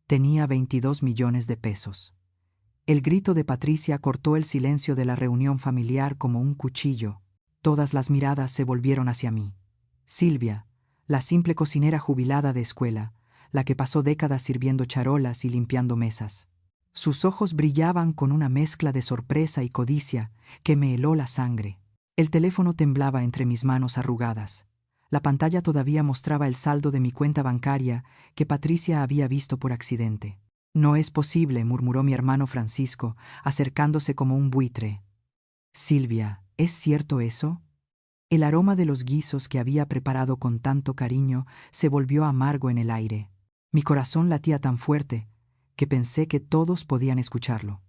Tenía 22 millones de pesos. El grito de Patricia cortó el silencio de la reunión familiar como un cuchillo. Todas las miradas se volvieron hacia mí. Silvia, la simple cocinera jubilada de escuela, la que pasó décadas sirviendo charolas y limpiando mesas. Sus ojos brillaban con una mezcla de sorpresa y codicia que me heló la sangre. El teléfono temblaba entre mis manos arrugadas. La pantalla todavía mostraba el saldo de mi cuenta bancaria que Patricia había visto por accidente. «No es posible», murmuró mi hermano Francisco, acercándose como un buitre. «Silvia, ¿es cierto eso?» El aroma de los guisos que había preparado con tanto cariño se volvió amargo en el aire. Mi corazón latía tan fuerte que pensé que todos podían escucharlo.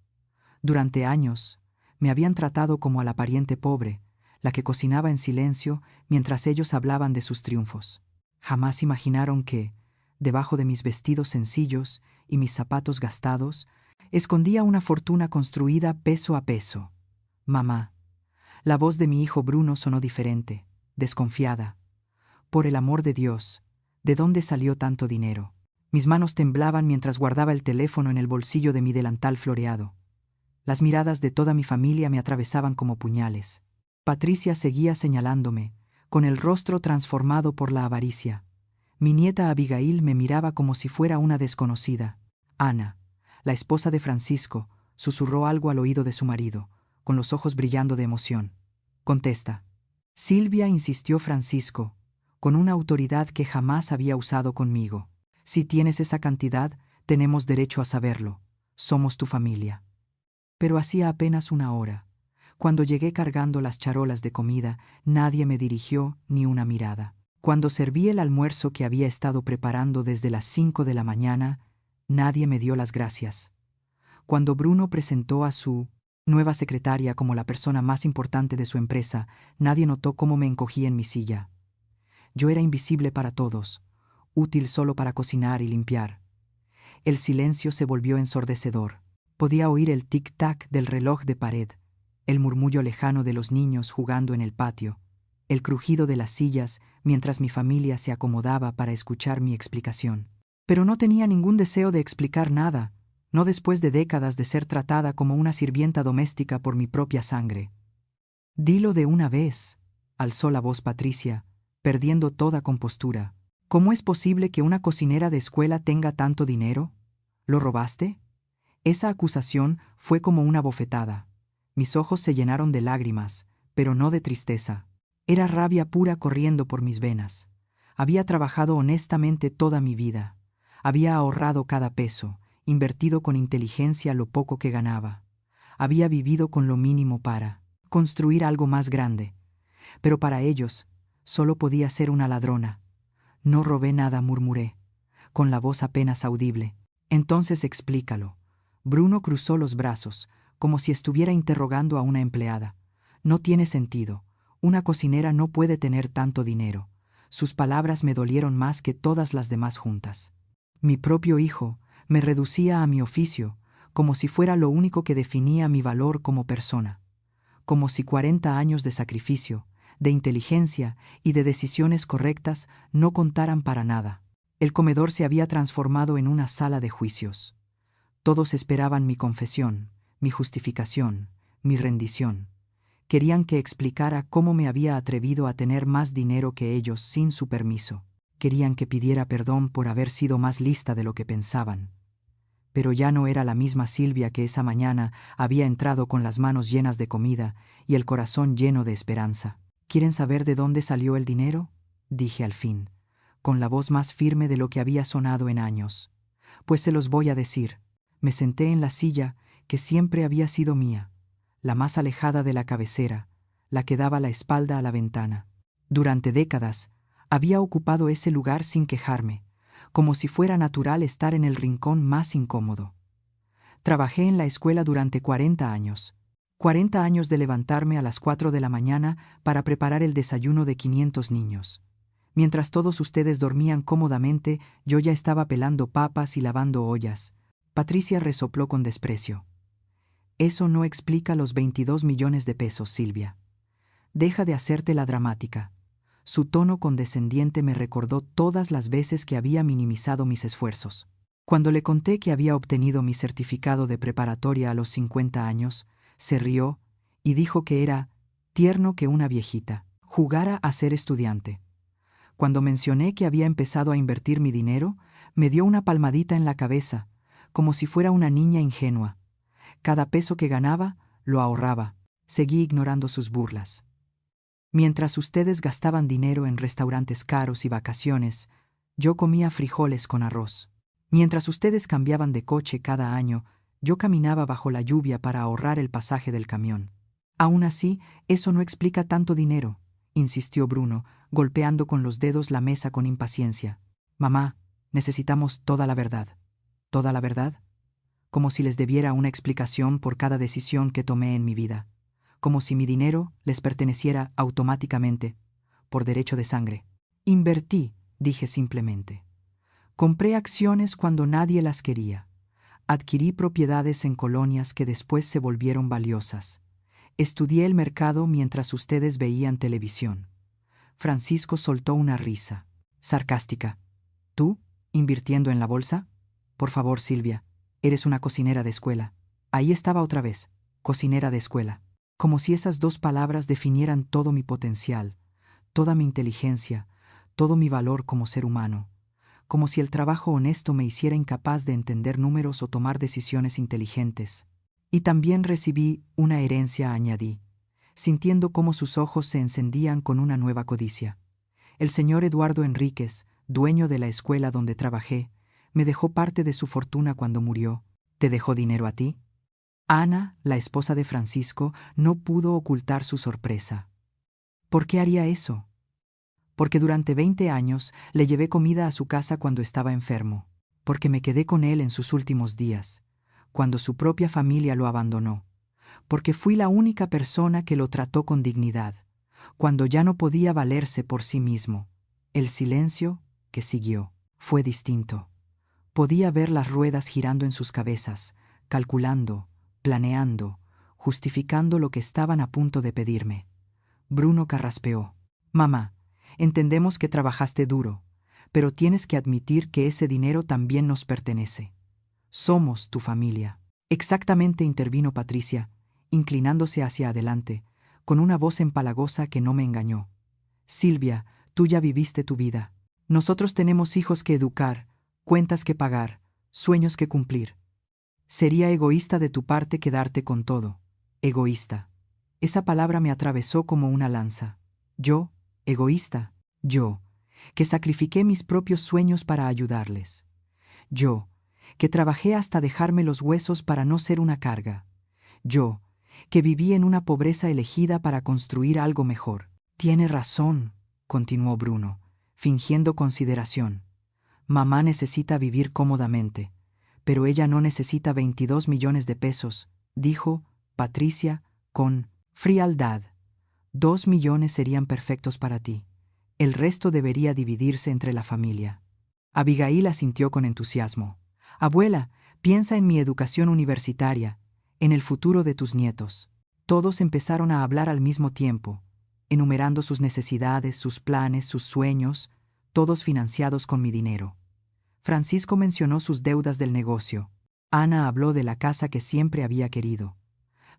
Durante años me habían tratado como a la pariente pobre, la que cocinaba en silencio mientras ellos hablaban de sus triunfos. Jamás imaginaron que, debajo de mis vestidos sencillos y mis zapatos gastados, escondía una fortuna construida peso a peso. «Mamá». La voz de mi hijo Bruno sonó diferente, desconfiada. «Por el amor de Dios, ¿de dónde salió tanto dinero?» Mis manos temblaban mientras guardaba el teléfono en el bolsillo de mi delantal floreado. Las miradas de toda mi familia me atravesaban como puñales. Patricia seguía señalándome, con el rostro transformado por la avaricia. Mi nieta Abigail me miraba como si fuera una desconocida. Ana, la esposa de Francisco, susurró algo al oído de su marido, con los ojos brillando de emoción. «Contesta». «Silvia», insistió Francisco, con una autoridad que jamás había usado conmigo. «Si tienes esa cantidad, tenemos derecho a saberlo. Somos tu familia». Pero hacía apenas una hora. Cuando llegué cargando las charolas de comida, nadie me dirigió ni una mirada. Cuando serví el almuerzo que había estado preparando desde las 5 de la mañana, nadie me dio las gracias. Cuando Bruno presentó a su nueva secretaria como la persona más importante de su empresa, nadie notó cómo me encogí en mi silla. Yo era invisible para todos, útil solo para cocinar y limpiar. El silencio se volvió ensordecedor. Podía oír el tic-tac del reloj de pared, el murmullo lejano de los niños jugando en el patio, el crujido de las sillas mientras mi familia se acomodaba para escuchar mi explicación. Pero no tenía ningún deseo de explicar nada, no después de décadas de ser tratada como una sirvienta doméstica por mi propia sangre. «Dilo de una vez», alzó la voz Patricia, perdiendo toda compostura. «¿Cómo es posible que una cocinera de escuela tenga tanto dinero? ¿Lo robaste?» Esa acusación fue como una bofetada. Mis ojos se llenaron de lágrimas, pero no de tristeza. Era rabia pura corriendo por mis venas. Había trabajado honestamente toda mi vida. Había ahorrado cada peso, invertido con inteligencia lo poco que ganaba. Había vivido con lo mínimo para construir algo más grande. Pero para ellos, solo podía ser una ladrona. «No robé nada», murmuré, con la voz apenas audible. «Entonces explícalo». Bruno cruzó los brazos, como si estuviera interrogando a una empleada. «No tiene sentido. Una cocinera no puede tener tanto dinero». Sus palabras me dolieron más que todas las demás juntas. Mi propio hijo me reducía a mi oficio, como si fuera lo único que definía mi valor como persona. Como si 40 años de sacrificio, de inteligencia y de decisiones correctas no contaran para nada. El comedor se había transformado en una sala de juicios. Todos esperaban mi confesión, mi justificación, mi rendición. Querían que explicara cómo me había atrevido a tener más dinero que ellos sin su permiso. Querían que pidiera perdón por haber sido más lista de lo que pensaban. Pero ya no era la misma Silvia que esa mañana había entrado con las manos llenas de comida y el corazón lleno de esperanza. «¿Quieren saber de dónde salió el dinero?», dije al fin, con la voz más firme de lo que había sonado en años. «Pues se los voy a decir». Me senté en la silla que siempre había sido mía, la más alejada de la cabecera, la que daba la espalda a la ventana. Durante décadas había ocupado ese lugar sin quejarme, como si fuera natural estar en el rincón más incómodo. Trabajé en la escuela durante 40 años. 40 años de levantarme a las 4 de la mañana para preparar el desayuno de 500 niños. Mientras todos ustedes dormían cómodamente, yo ya estaba pelando papas y lavando ollas. Patricia resopló con desprecio. «Eso no explica los 22 millones de pesos, Silvia. Deja de hacerte la dramática». Su tono condescendiente me recordó todas las veces que había minimizado mis esfuerzos. Cuando le conté que había obtenido mi certificado de preparatoria a los 50 años, se rió y dijo que era tierno que una viejita jugara a ser estudiante. Cuando mencioné que había empezado a invertir mi dinero, me dio una palmadita en la cabeza, como si fuera una niña ingenua. Cada peso que ganaba, lo ahorraba. Seguí ignorando sus burlas. Mientras ustedes gastaban dinero en restaurantes caros y vacaciones, yo comía frijoles con arroz. Mientras ustedes cambiaban de coche cada año, yo caminaba bajo la lluvia para ahorrar el pasaje del camión. Aún así, eso no explica tanto dinero, insistió Bruno, golpeando con los dedos la mesa con impaciencia. Mamá, necesitamos toda la verdad. ¿Toda la verdad? Como si les debiera una explicación por cada decisión que tomé en mi vida. Como si mi dinero les perteneciera automáticamente, por derecho de sangre. Invertí, dije simplemente. Compré acciones cuando nadie las quería. Adquirí propiedades en colonias que después se volvieron valiosas. Estudié el mercado mientras ustedes veían televisión. Francisco soltó una risa, sarcástica. ¿Tú, invirtiendo en la bolsa? Por favor, Silvia, eres una cocinera de escuela. Ahí estaba otra vez, cocinera de escuela. Como si esas dos palabras definieran todo mi potencial, toda mi inteligencia, todo mi valor como ser humano. Como si el trabajo honesto me hiciera incapaz de entender números o tomar decisiones inteligentes. Y también recibí una herencia, añadí, sintiendo cómo sus ojos se encendían con una nueva codicia. El señor Eduardo Enríquez, dueño de la escuela donde trabajé, me dejó parte de su fortuna cuando murió. ¿Te dejó dinero a ti? Ana, la esposa de Francisco, no pudo ocultar su sorpresa. ¿Por qué haría eso? Porque durante 20 años le llevé comida a su casa cuando estaba enfermo. Porque me quedé con él en sus últimos días, cuando su propia familia lo abandonó. Porque fui la única persona que lo trató con dignidad, cuando ya no podía valerse por sí mismo. El silencio, que siguió, fue distinto. Podía ver las ruedas girando en sus cabezas, calculando, planeando, justificando lo que estaban a punto de pedirme. Bruno carraspeó. Mamá, entendemos que trabajaste duro, pero tienes que admitir que ese dinero también nos pertenece. Somos tu familia. Exactamente, intervino Patricia, inclinándose hacia adelante, con una voz empalagosa que no me engañó. Silvia, tú ya viviste tu vida. Nosotros tenemos hijos que educar, cuentas que pagar, sueños que cumplir. Sería egoísta de tu parte quedarte con todo. Egoísta. Esa palabra me atravesó como una lanza. Yo, egoísta. Yo, que sacrifiqué mis propios sueños para ayudarles. Yo, que trabajé hasta dejarme los huesos para no ser una carga. Yo, que viví en una pobreza elegida para construir algo mejor. Tiene razón, continuó Bruno, fingiendo consideración. Mamá necesita vivir cómodamente, pero ella no necesita 22 millones de pesos, dijo Patricia con frialdad. 2 millones serían perfectos para ti. El resto debería dividirse entre la familia. Abigail asintió con entusiasmo. Abuela, piensa en mi educación universitaria, en el futuro de tus nietos. Todos empezaron a hablar al mismo tiempo, enumerando sus necesidades, sus planes, sus sueños, todos financiados con mi dinero. Francisco mencionó sus deudas del negocio. Ana habló de la casa que siempre había querido.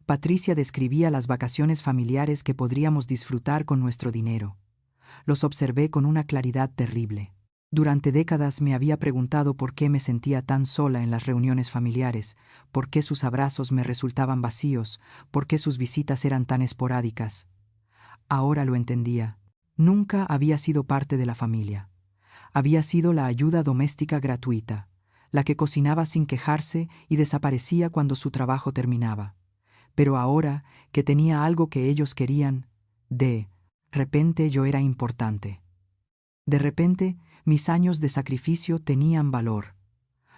Patricia describía las vacaciones familiares que podríamos disfrutar con nuestro dinero. Los observé con una claridad terrible. Durante décadas me había preguntado por qué me sentía tan sola en las reuniones familiares, por qué sus abrazos me resultaban vacíos, por qué sus visitas eran tan esporádicas. Ahora lo entendía. Nunca había sido parte de la familia. Había sido la ayuda doméstica gratuita, la que cocinaba sin quejarse y desaparecía cuando su trabajo terminaba. Pero ahora, que tenía algo que ellos querían, de repente yo era importante. De repente, mis años de sacrificio tenían valor,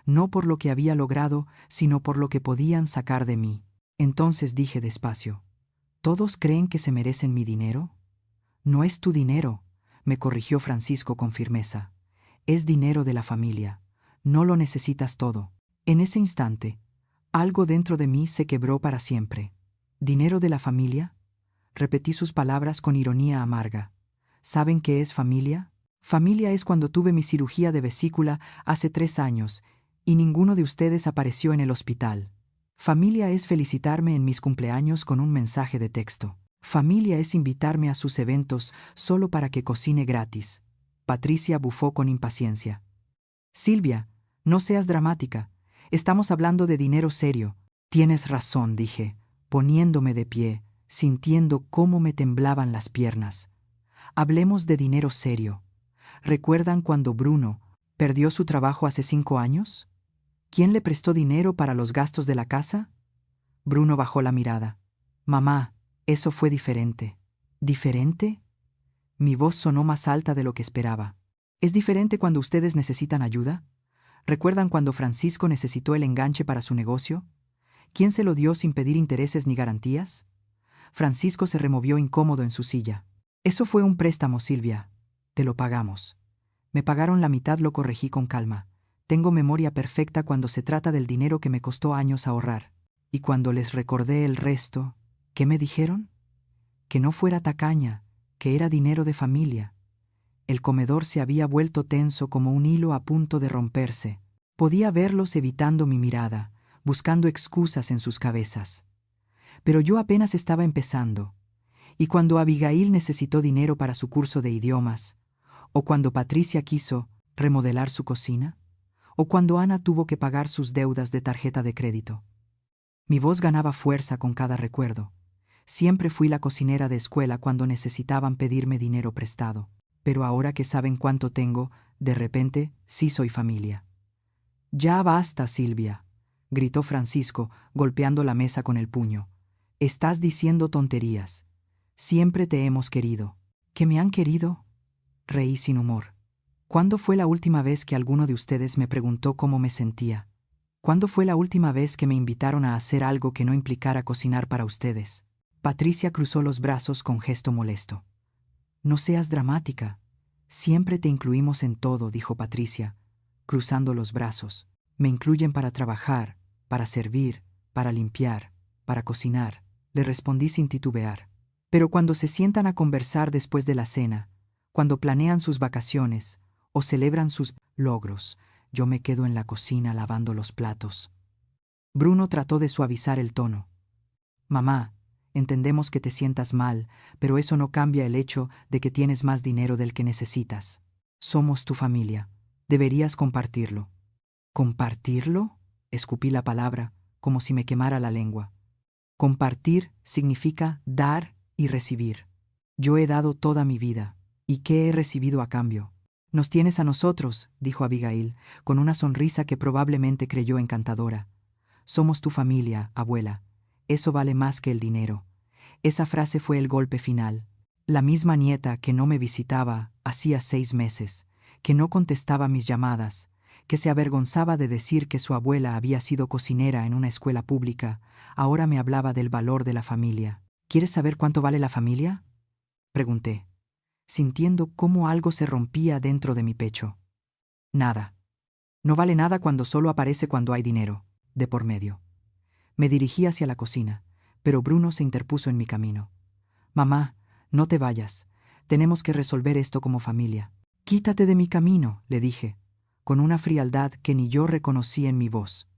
no por lo que había logrado, sino por lo que podían sacar de mí. Entonces dije despacio, ¿todos creen que se merecen mi dinero? No es tu dinero, me corrigió Francisco con firmeza. Es dinero de la familia. No lo necesitas todo. En ese instante, algo dentro de mí se quebró para siempre. ¿Dinero de la familia? Repetí sus palabras con ironía amarga. ¿Saben qué es familia? Familia es cuando tuve mi cirugía de vesícula hace 3 años Y ninguno de ustedes apareció en el hospital. Familia es felicitarme en mis cumpleaños con un mensaje de texto. Familia es invitarme a sus eventos solo para que cocine gratis. Patricia bufó con impaciencia. Silvia, no seas dramática. Estamos hablando de dinero serio. Tienes razón, dije, poniéndome de pie, sintiendo cómo me temblaban las piernas. Hablemos de dinero serio. ¿Recuerdan cuando Bruno perdió su trabajo hace 5 años? ¿Quién le prestó dinero para los gastos de la casa? Bruno bajó la mirada. Mamá, eso fue diferente. ¿Diferente? Mi voz sonó más alta de lo que esperaba. ¿Es diferente cuando ustedes necesitan ayuda? ¿Recuerdan cuando Francisco necesitó el enganche para su negocio? ¿Quién se lo dio sin pedir intereses ni garantías? Francisco se removió incómodo en su silla. Eso fue un préstamo, Silvia. Te lo pagamos. Me pagaron la mitad, lo corregí con calma. Tengo memoria perfecta cuando se trata del dinero que me costó años ahorrar. Y cuando les recordé el resto, ¿qué me dijeron? Que no fuera tacaña, que era dinero de familia. El comedor se había vuelto tenso como un hilo a punto de romperse. Podía verlos evitando mi mirada, buscando excusas en sus cabezas. Pero yo apenas estaba empezando. Y cuando Abigail necesitó dinero para su curso de idiomas, o cuando Patricia quiso remodelar su cocina, o cuando Ana tuvo que pagar sus deudas de tarjeta de crédito. Mi voz ganaba fuerza con cada recuerdo. Siempre fui la cocinera de escuela cuando necesitaban pedirme dinero prestado. Pero ahora que saben cuánto tengo, de repente sí soy familia. Ya basta, Silvia, gritó Francisco, golpeando la mesa con el puño. Estás diciendo tonterías. Siempre te hemos querido. ¿Que me han querido? Reí sin humor. ¿Cuándo fue la última vez que alguno de ustedes me preguntó cómo me sentía? ¿Cuándo fue la última vez que me invitaron a hacer algo que no implicara cocinar para ustedes? Patricia cruzó los brazos con gesto molesto. No seas dramática. Siempre te incluimos en todo, dijo Patricia, cruzando los brazos. Me incluyen para trabajar, para servir, para limpiar, para cocinar, le respondí sin titubear. Pero cuando se sientan a conversar después de la cena, cuando planean sus vacaciones o celebran sus logros, yo me quedo en la cocina lavando los platos. Bruno trató de suavizar el tono. Mamá, entendemos que te sientas mal, pero eso no cambia el hecho de que tienes más dinero del que necesitas. Somos tu familia. Deberías compartirlo. ¿Compartirlo? Escupí la palabra, como si me quemara la lengua. Compartir significa dar y recibir. Yo he dado toda mi vida. ¿Y qué he recibido a cambio? Nos tienes a nosotros, dijo Abigail, con una sonrisa que probablemente creyó encantadora. Somos tu familia, abuela. Eso vale más que el dinero. Esa frase fue el golpe final. La misma nieta que no me visitaba hacía 6 meses, que no contestaba mis llamadas, que se avergonzaba de decir que su abuela había sido cocinera en una escuela pública, ahora me hablaba del valor de la familia. ¿Quieres saber cuánto vale la familia? Pregunté, sintiendo cómo algo se rompía dentro de mi pecho. Nada. No vale nada cuando solo aparece cuando hay dinero, de por medio. Me dirigí hacia la cocina, pero Bruno se interpuso en mi camino. Mamá, no te vayas. Tenemos que resolver esto como familia. Quítate de mi camino, le dije, con una frialdad que ni yo reconocí en mi voz.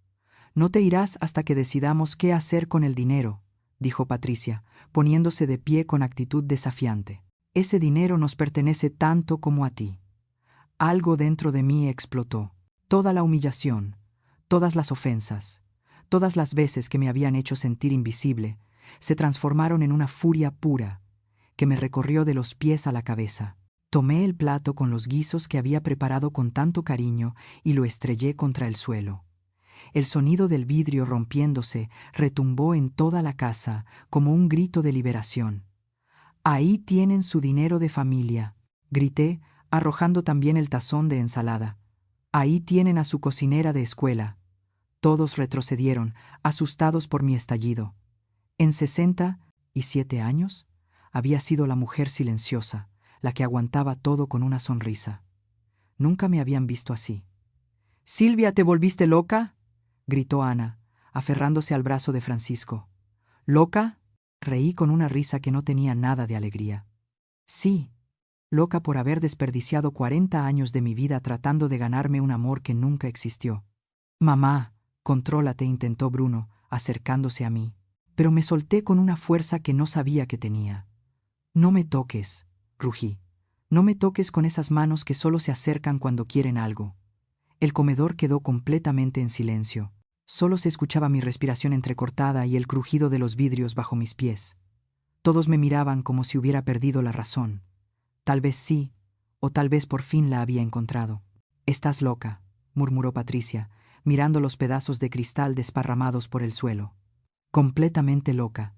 No te irás hasta que decidamos qué hacer con el dinero, dijo Patricia, poniéndose de pie con actitud desafiante. Ese dinero nos pertenece tanto como a ti. Algo dentro de mí explotó. Toda la humillación, todas las ofensas, todas las veces que me habían hecho sentir invisible, se transformaron en una furia pura, que me recorrió de los pies a la cabeza. Tomé el plato con los guisos que había preparado con tanto cariño y lo estrellé contra el suelo. El sonido del vidrio rompiéndose retumbó en toda la casa como un grito de liberación. «Ahí tienen su dinero de familia», grité, arrojando también el tazón de ensalada. «Ahí tienen a su cocinera de escuela». Todos retrocedieron, asustados por mi estallido. En 67 años, había sido la mujer silenciosa, la que aguantaba todo con una sonrisa. Nunca me habían visto así. «Silvia, ¿te volviste loca?», gritó Ana, aferrándose al brazo de Francisco. «¿Loca?», reí con una risa que no tenía nada de alegría. «Sí, loca por haber desperdiciado 40 años de mi vida tratando de ganarme un amor que nunca existió». Mamá, contrólate, intentó Bruno, acercándose a mí. Pero me solté con una fuerza que no sabía que tenía. No me toques, rugí. No me toques con esas manos que solo se acercan cuando quieren algo. El comedor quedó completamente en silencio. Solo se escuchaba mi respiración entrecortada y el crujido de los vidrios bajo mis pies. Todos me miraban como si hubiera perdido la razón. Tal vez sí, o tal vez por fin la había encontrado. «Estás loca», murmuró Patricia, mirando los pedazos de cristal desparramados por el suelo. «Completamente loca».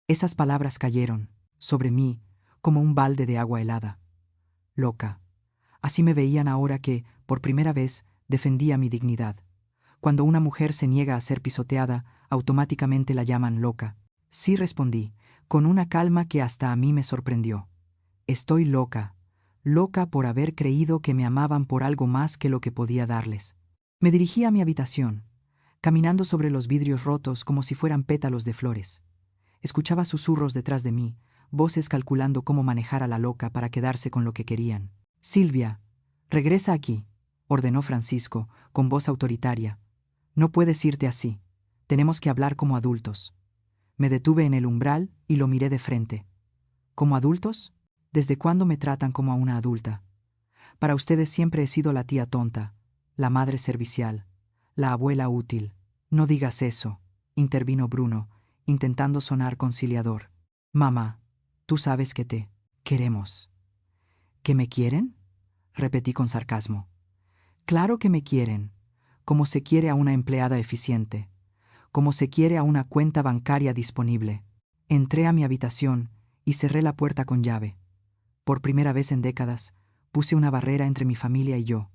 Esas palabras cayeron, sobre mí, como un balde de agua helada. Loca. Así me veían ahora que, por primera vez, defendía mi dignidad. Cuando una mujer se niega a ser pisoteada, automáticamente la llaman loca. Sí, respondí, con una calma que hasta a mí me sorprendió. Estoy loca. Loca por haber creído que me amaban por algo más que lo que podía darles. Me dirigí a mi habitación, caminando sobre los vidrios rotos como si fueran pétalos de flores. Escuchaba susurros detrás de mí, voces calculando cómo manejar a la loca para quedarse con lo que querían. «Silvia, regresa aquí», ordenó Francisco, con voz autoritaria. «No puedes irte así. Tenemos que hablar como adultos». Me detuve en el umbral y lo miré de frente. ¿Como adultos? ¿Desde cuándo me tratan como a una adulta? Para ustedes siempre he sido la tía tonta, la madre servicial, la abuela útil. No digas eso, intervino Bruno, intentando sonar conciliador. Mamá, tú sabes que te queremos. ¿Que me quieren?, repetí con sarcasmo. Claro que me quieren, como se quiere a una empleada eficiente, como se quiere a una cuenta bancaria disponible. Entré a mi habitación y cerré la puerta con llave. Por primera vez en décadas, puse una barrera entre mi familia y yo.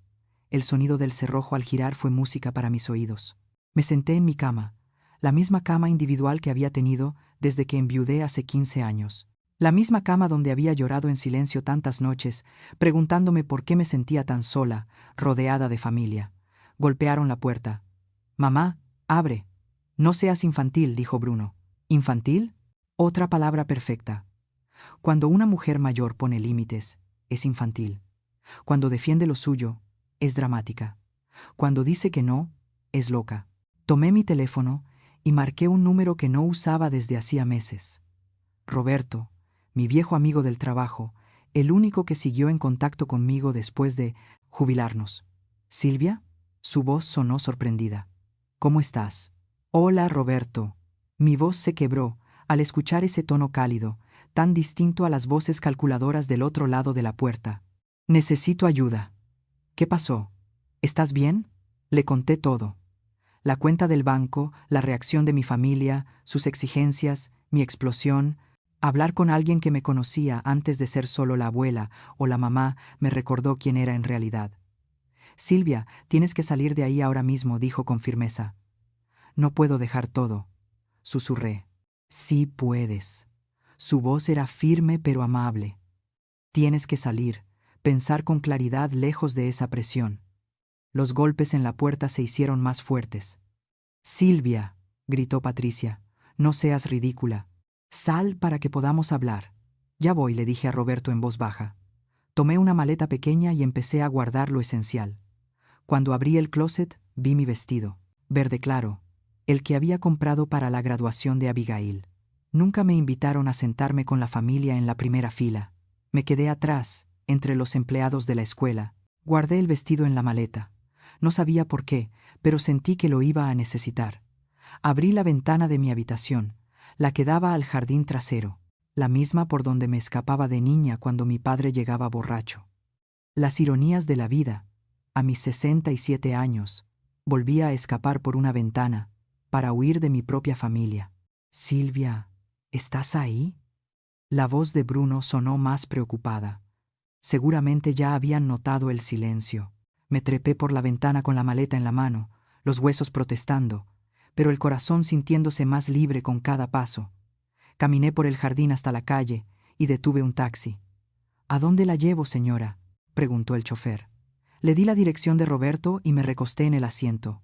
El sonido del cerrojo al girar fue música para mis oídos. Me senté en mi cama, la misma cama individual que había tenido desde que enviudé hace 15 años. La misma cama donde había llorado en silencio tantas noches, preguntándome por qué me sentía tan sola, rodeada de familia. Golpearon la puerta. «Mamá, abre». «No seas infantil», dijo Bruno. «¿Infantil?» Otra palabra perfecta. Cuando una mujer mayor pone límites, es infantil. Cuando defiende lo suyo, es dramática. Cuando dice que no, es loca. Tomé mi teléfono y marqué un número que no usaba desde hacía meses. Roberto, mi viejo amigo del trabajo, el único que siguió en contacto conmigo después de jubilarnos. «¿Silvia?» Su voz sonó sorprendida. «¿Cómo estás?» «Hola, Roberto». Mi voz se quebró al escuchar ese tono cálido, tan distinto a las voces calculadoras del otro lado de la puerta. «Necesito ayuda». «¿Qué pasó? ¿Estás bien?» Le conté todo. La cuenta del banco, la reacción de mi familia, sus exigencias, mi explosión. Hablar con alguien que me conocía antes de ser solo la abuela o la mamá me recordó quién era en realidad. «Silvia, tienes que salir de ahí ahora mismo», dijo con firmeza. «No puedo dejar todo», susurré. «Sí puedes». Su voz era firme pero amable. «Tienes que salir, pensar con claridad lejos de esa presión». Los golpes en la puerta se hicieron más fuertes. «Silvia», gritó Patricia, «no seas ridícula. Sal para que podamos hablar». «Ya voy», le dije a Roberto en voz baja. Tomé una maleta pequeña y empecé a guardar lo esencial. Cuando abrí el closet, vi mi vestido, verde claro, el que había comprado para la graduación de Abigail. Nunca me invitaron a sentarme con la familia en la primera fila. Me quedé atrás, entre los empleados de la escuela. Guardé el vestido en la maleta. No sabía por qué, pero sentí que lo iba a necesitar. Abrí la ventana de mi habitación, la que daba al jardín trasero, la misma por donde me escapaba de niña cuando mi padre llegaba borracho. Las ironías de la vida. A mis 67 años, volvía a escapar por una ventana, para huir de mi propia familia. «Silvia, ¿estás ahí?» La voz de Bruno sonó más preocupada. Seguramente ya habían notado el silencio. Me trepé por la ventana con la maleta en la mano, los huesos protestando, pero el corazón sintiéndose más libre con cada paso. Caminé por el jardín hasta la calle y detuve un taxi. «¿A dónde la llevo, señora?», preguntó el chofer. Le di la dirección de Roberto y me recosté en el asiento.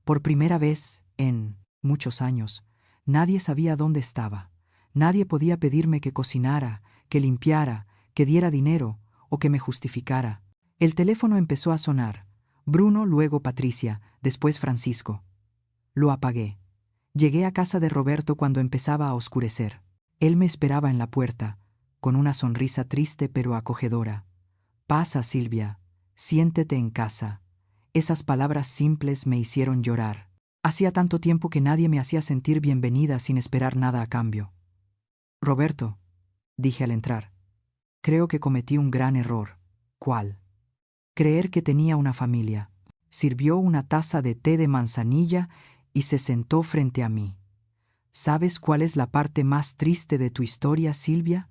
Por primera vez, en muchos años, nadie sabía dónde estaba. Nadie podía pedirme que cocinara, que limpiara, que diera dinero o que me justificara. El teléfono empezó a sonar, Bruno, luego Patricia, después Francisco. Lo apagué. Llegué a casa de Roberto cuando empezaba a oscurecer. Él me esperaba en la puerta, con una sonrisa triste pero acogedora. «Pasa, Silvia. Siéntete en casa». Esas palabras simples me hicieron llorar. Hacía tanto tiempo que nadie me hacía sentir bienvenida sin esperar nada a cambio. «Roberto», dije al entrar, «creo que cometí un gran error». «¿Cuál?» «Creer que tenía una familia». Sirvió una taza de té de manzanilla y se sentó frente a mí. «¿Sabes cuál es la parte más triste de tu historia, Silvia?»,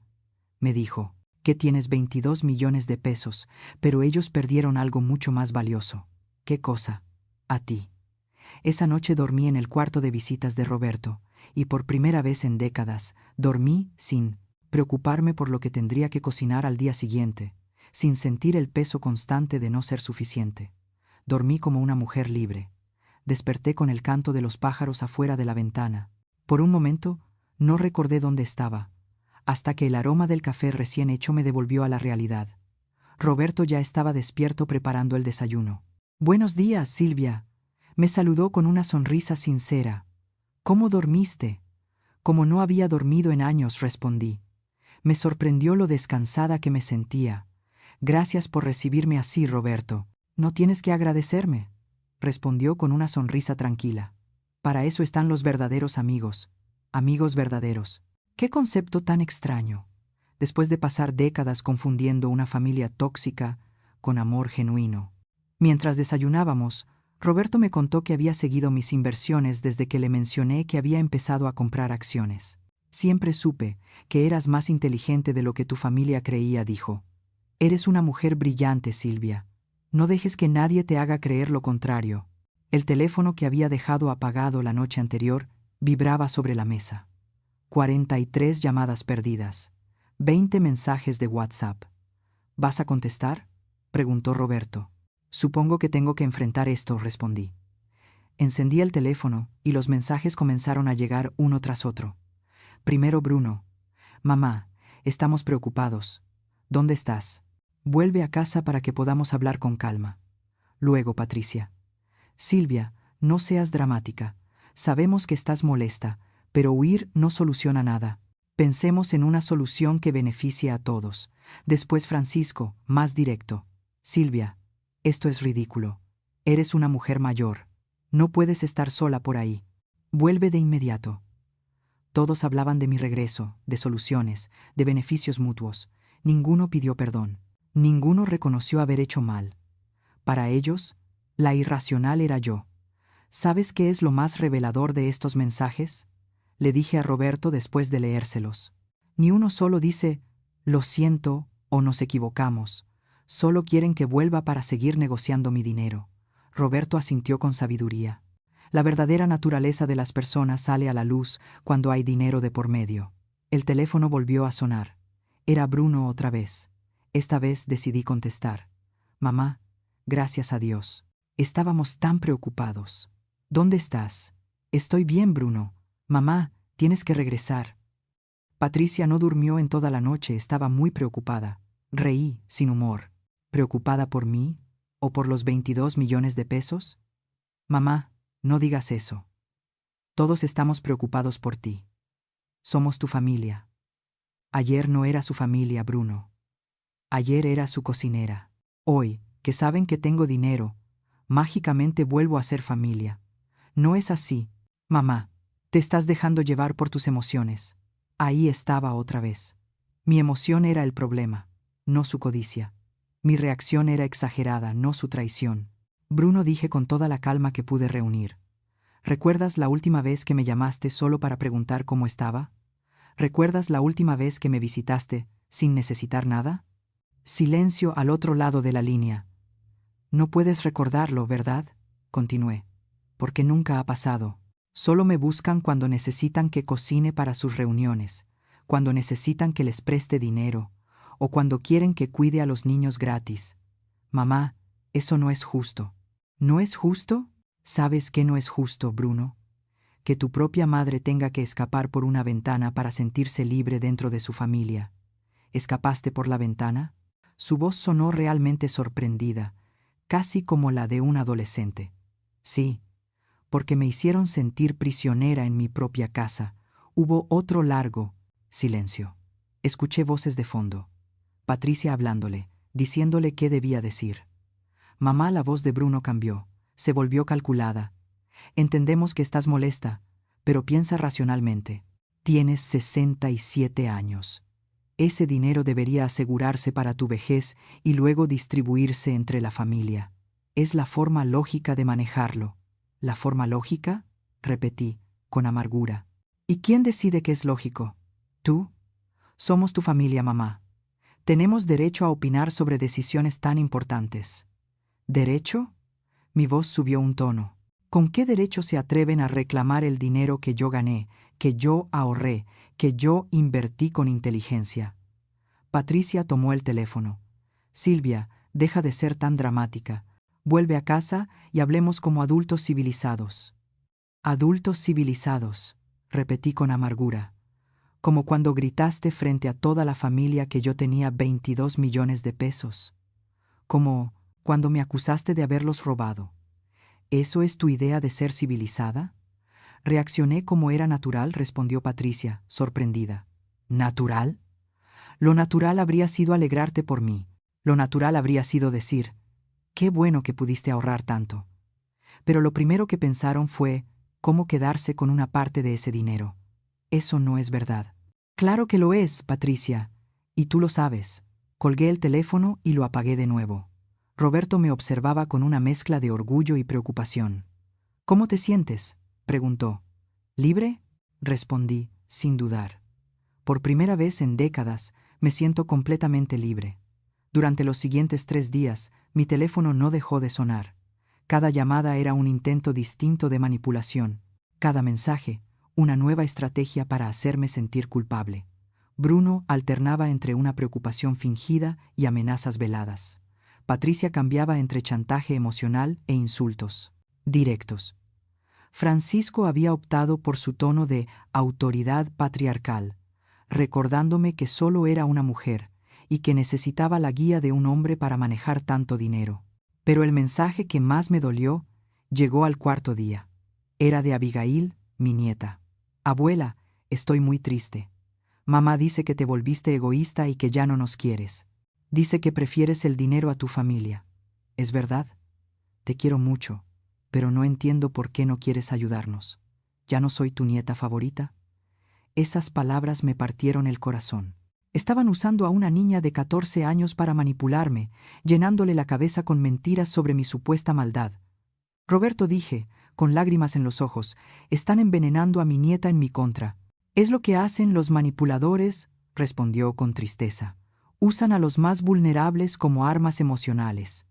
me dijo. «Que tienes 22 millones de pesos, pero ellos perdieron algo mucho más valioso». «¿Qué cosa?». «A ti». Esa noche dormí en el cuarto de visitas de Roberto, y por primera vez en décadas dormí sin preocuparme por lo que tendría que cocinar al día siguiente, sin sentir el peso constante de no ser suficiente. Dormí como una mujer libre. Desperté con el canto de los pájaros afuera de la ventana. Por un momento, no recordé dónde estaba, hasta que el aroma del café recién hecho me devolvió a la realidad. Roberto ya estaba despierto preparando el desayuno. «Buenos días, Silvia», me saludó con una sonrisa sincera. «¿Cómo dormiste?». «Como no había dormido en años», respondí. Me sorprendió lo descansada que me sentía. «Gracias por recibirme así, Roberto». «No tienes que agradecerme», respondió con una sonrisa tranquila. «Para eso están los verdaderos amigos. Amigos verdaderos». ¿Qué concepto tan extraño? Después de pasar décadas confundiendo una familia tóxica con amor genuino. Mientras desayunábamos, Roberto me contó que había seguido mis inversiones desde que le mencioné que había empezado a comprar acciones. «Siempre supe que eras más inteligente de lo que tu familia creía», dijo. «Eres una mujer brillante, Silvia. No dejes que nadie te haga creer lo contrario». El teléfono que había dejado apagado la noche anterior vibraba sobre la mesa. 43 llamadas perdidas. 20 mensajes de WhatsApp. «¿Vas a contestar?», preguntó Roberto. «Supongo que tengo que enfrentar esto», respondí. Encendí el teléfono y los mensajes comenzaron a llegar uno tras otro. Primero Bruno. «Mamá, estamos preocupados. ¿Dónde estás? Vuelve a casa para que podamos hablar con calma». Luego Patricia. «Silvia, no seas dramática. Sabemos que estás molesta, pero huir no soluciona nada. Pensemos en una solución que beneficie a todos». Después Francisco, más directo. «Silvia, esto es ridículo. Eres una mujer mayor. No puedes estar sola por ahí. Vuelve de inmediato». Todos hablaban de mi regreso, de soluciones, de beneficios mutuos. Ninguno pidió perdón. Ninguno reconoció haber hecho mal. Para ellos, la irracional era yo. ¿Sabes qué es lo más revelador de estos mensajes?, le dije a Roberto después de leérselos. Ni uno solo dice, «Lo siento» o «Nos equivocamos». Solo quieren que vuelva para seguir negociando mi dinero. Roberto asintió con sabiduría. La verdadera naturaleza de las personas sale a la luz cuando hay dinero de por medio. El teléfono volvió a sonar. Era Bruno otra vez. Esta vez decidí contestar. «Mamá, gracias a Dios. Estábamos tan preocupados». «¿Dónde estás?». «Estoy bien, Bruno». «Mamá, tienes que regresar». Patricia no durmió en toda la noche, estaba muy preocupada. Reí, sin humor. ¿Preocupada por mí? ¿O por los 22 millones de pesos? «Mamá, no digas eso. Todos estamos preocupados por ti. Somos tu familia». Ayer no era su familia, Bruno. Ayer era su cocinera. Hoy, que saben que tengo dinero, mágicamente vuelvo a ser familia. No es así, mamá. Te estás dejando llevar por tus emociones. Ahí estaba otra vez. Mi emoción era el problema, no su codicia. Mi reacción era exagerada, no su traición. Bruno, dije con toda la calma que pude reunir. ¿Recuerdas la última vez que me llamaste solo para preguntar cómo estaba? ¿Recuerdas la última vez que me visitaste sin necesitar nada? Silencio al otro lado de la línea. No puedes recordarlo, ¿verdad?, continué. Porque nunca ha pasado. Solo me buscan cuando necesitan que cocine para sus reuniones, cuando necesitan que les preste dinero, o cuando quieren que cuide a los niños gratis. Mamá, eso no es justo. ¿No es justo? ¿Sabes qué no es justo, Bruno? Que tu propia madre tenga que escapar por una ventana para sentirse libre dentro de su familia. ¿Escapaste por la ventana? Su voz sonó realmente sorprendida. casi como la de un adolescente. Sí, porque me hicieron sentir prisionera en mi propia casa. Hubo otro largo silencio. Escuché voces de fondo. Patricia hablándole, diciéndole qué debía decir. Mamá, la voz de Bruno cambió, se volvió calculada. Entendemos que estás molesta, pero piensa racionalmente. Tienes 67 años. Ese dinero debería asegurarse para tu vejez y luego distribuirse entre la familia. Es la forma lógica de manejarlo. ¿La forma lógica? Repetí, con amargura. ¿Y quién decide qué es lógico? ¿Tú? Somos tu familia, mamá. Tenemos derecho a opinar sobre decisiones tan importantes. ¿Derecho? Mi voz subió un tono. ¿Con qué derecho se atreven a reclamar el dinero que yo gané, que yo ahorré, que yo invertí con inteligencia? Patricia tomó el teléfono. Silvia, deja de ser tan dramática. Vuelve a casa y hablemos como adultos civilizados. Adultos civilizados, repetí con amargura. Como cuando gritaste frente a toda la familia que yo tenía 22 millones de pesos. Como cuando me acusaste de haberlos robado. ¿Eso es tu idea de ser civilizada? Reaccioné como era natural, respondió Patricia, sorprendida. ¿Natural? Lo natural habría sido alegrarte por mí. Lo natural habría sido decir, qué bueno que pudiste ahorrar tanto. Pero lo primero que pensaron fue cómo quedarse con una parte de ese dinero. Eso no es verdad. Claro que lo es, Patricia, y tú lo sabes. Colgué el teléfono y lo apagué de nuevo. Roberto me observaba con una mezcla de orgullo y preocupación. ¿Cómo te sientes?, preguntó. ¿Libre?, respondí, sin dudar. Por primera vez en décadas, me siento completamente libre. Durante los siguientes 3 días, mi teléfono no dejó de sonar. Cada llamada era un intento distinto de manipulación. Cada mensaje, una nueva estrategia para hacerme sentir culpable. Bruno alternaba entre una preocupación fingida y amenazas veladas. Patricia cambiaba entre chantaje emocional e insultos directos. Francisco había optado por su tono de autoridad patriarcal, recordándome que solo era una mujer y que necesitaba la guía de un hombre para manejar tanto dinero. Pero el mensaje que más me dolió llegó al 4.º día. Era de Abigail, mi nieta. Abuela, estoy muy triste. Mamá dice que te volviste egoísta y que ya no nos quieres. Dice que prefieres el dinero a tu familia. ¿Es verdad? Te quiero mucho, pero no entiendo por qué no quieres ayudarnos. ¿Ya no soy tu nieta favorita? Esas palabras me partieron el corazón. Estaban usando a una niña de 14 años para manipularme, llenándole la cabeza con mentiras sobre mi supuesta maldad. Roberto, dije, con lágrimas en los ojos, están envenenando a mi nieta en mi contra. Es lo que hacen los manipuladores, respondió con tristeza. Usan a los más vulnerables como armas emocionales.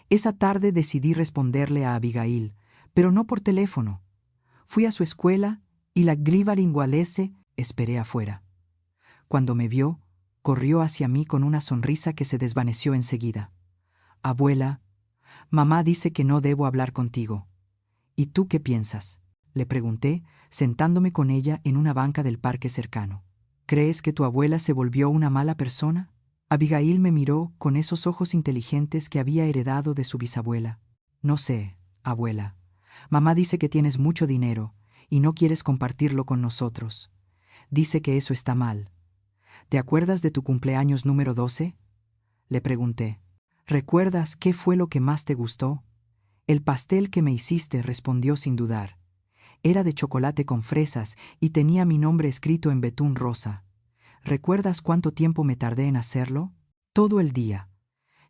Esa tarde decidí responderle a Abigail, pero no por teléfono. Fui a su escuela y la griva lingualese esperé afuera. Cuando me vio, corrió hacia mí con una sonrisa que se desvaneció enseguida. Abuela, mamá dice que no debo hablar contigo. ¿Y tú qué piensas?, le pregunté, sentándome con ella en una banca del parque cercano. ¿Crees que tu abuela se volvió una mala persona? Abigail me miró con esos ojos inteligentes que había heredado de su bisabuela. No sé, abuela. Mamá dice que tienes mucho dinero y no quieres compartirlo con nosotros. Dice que eso está mal. ¿Te acuerdas de tu cumpleaños número 12? Le pregunté. ¿Recuerdas qué fue lo que más te gustó? El pastel que me hiciste, respondió sin dudar. Era de chocolate con fresas y tenía mi nombre escrito en betún rosa. ¿Recuerdas cuánto tiempo me tardé en hacerlo? Todo el día.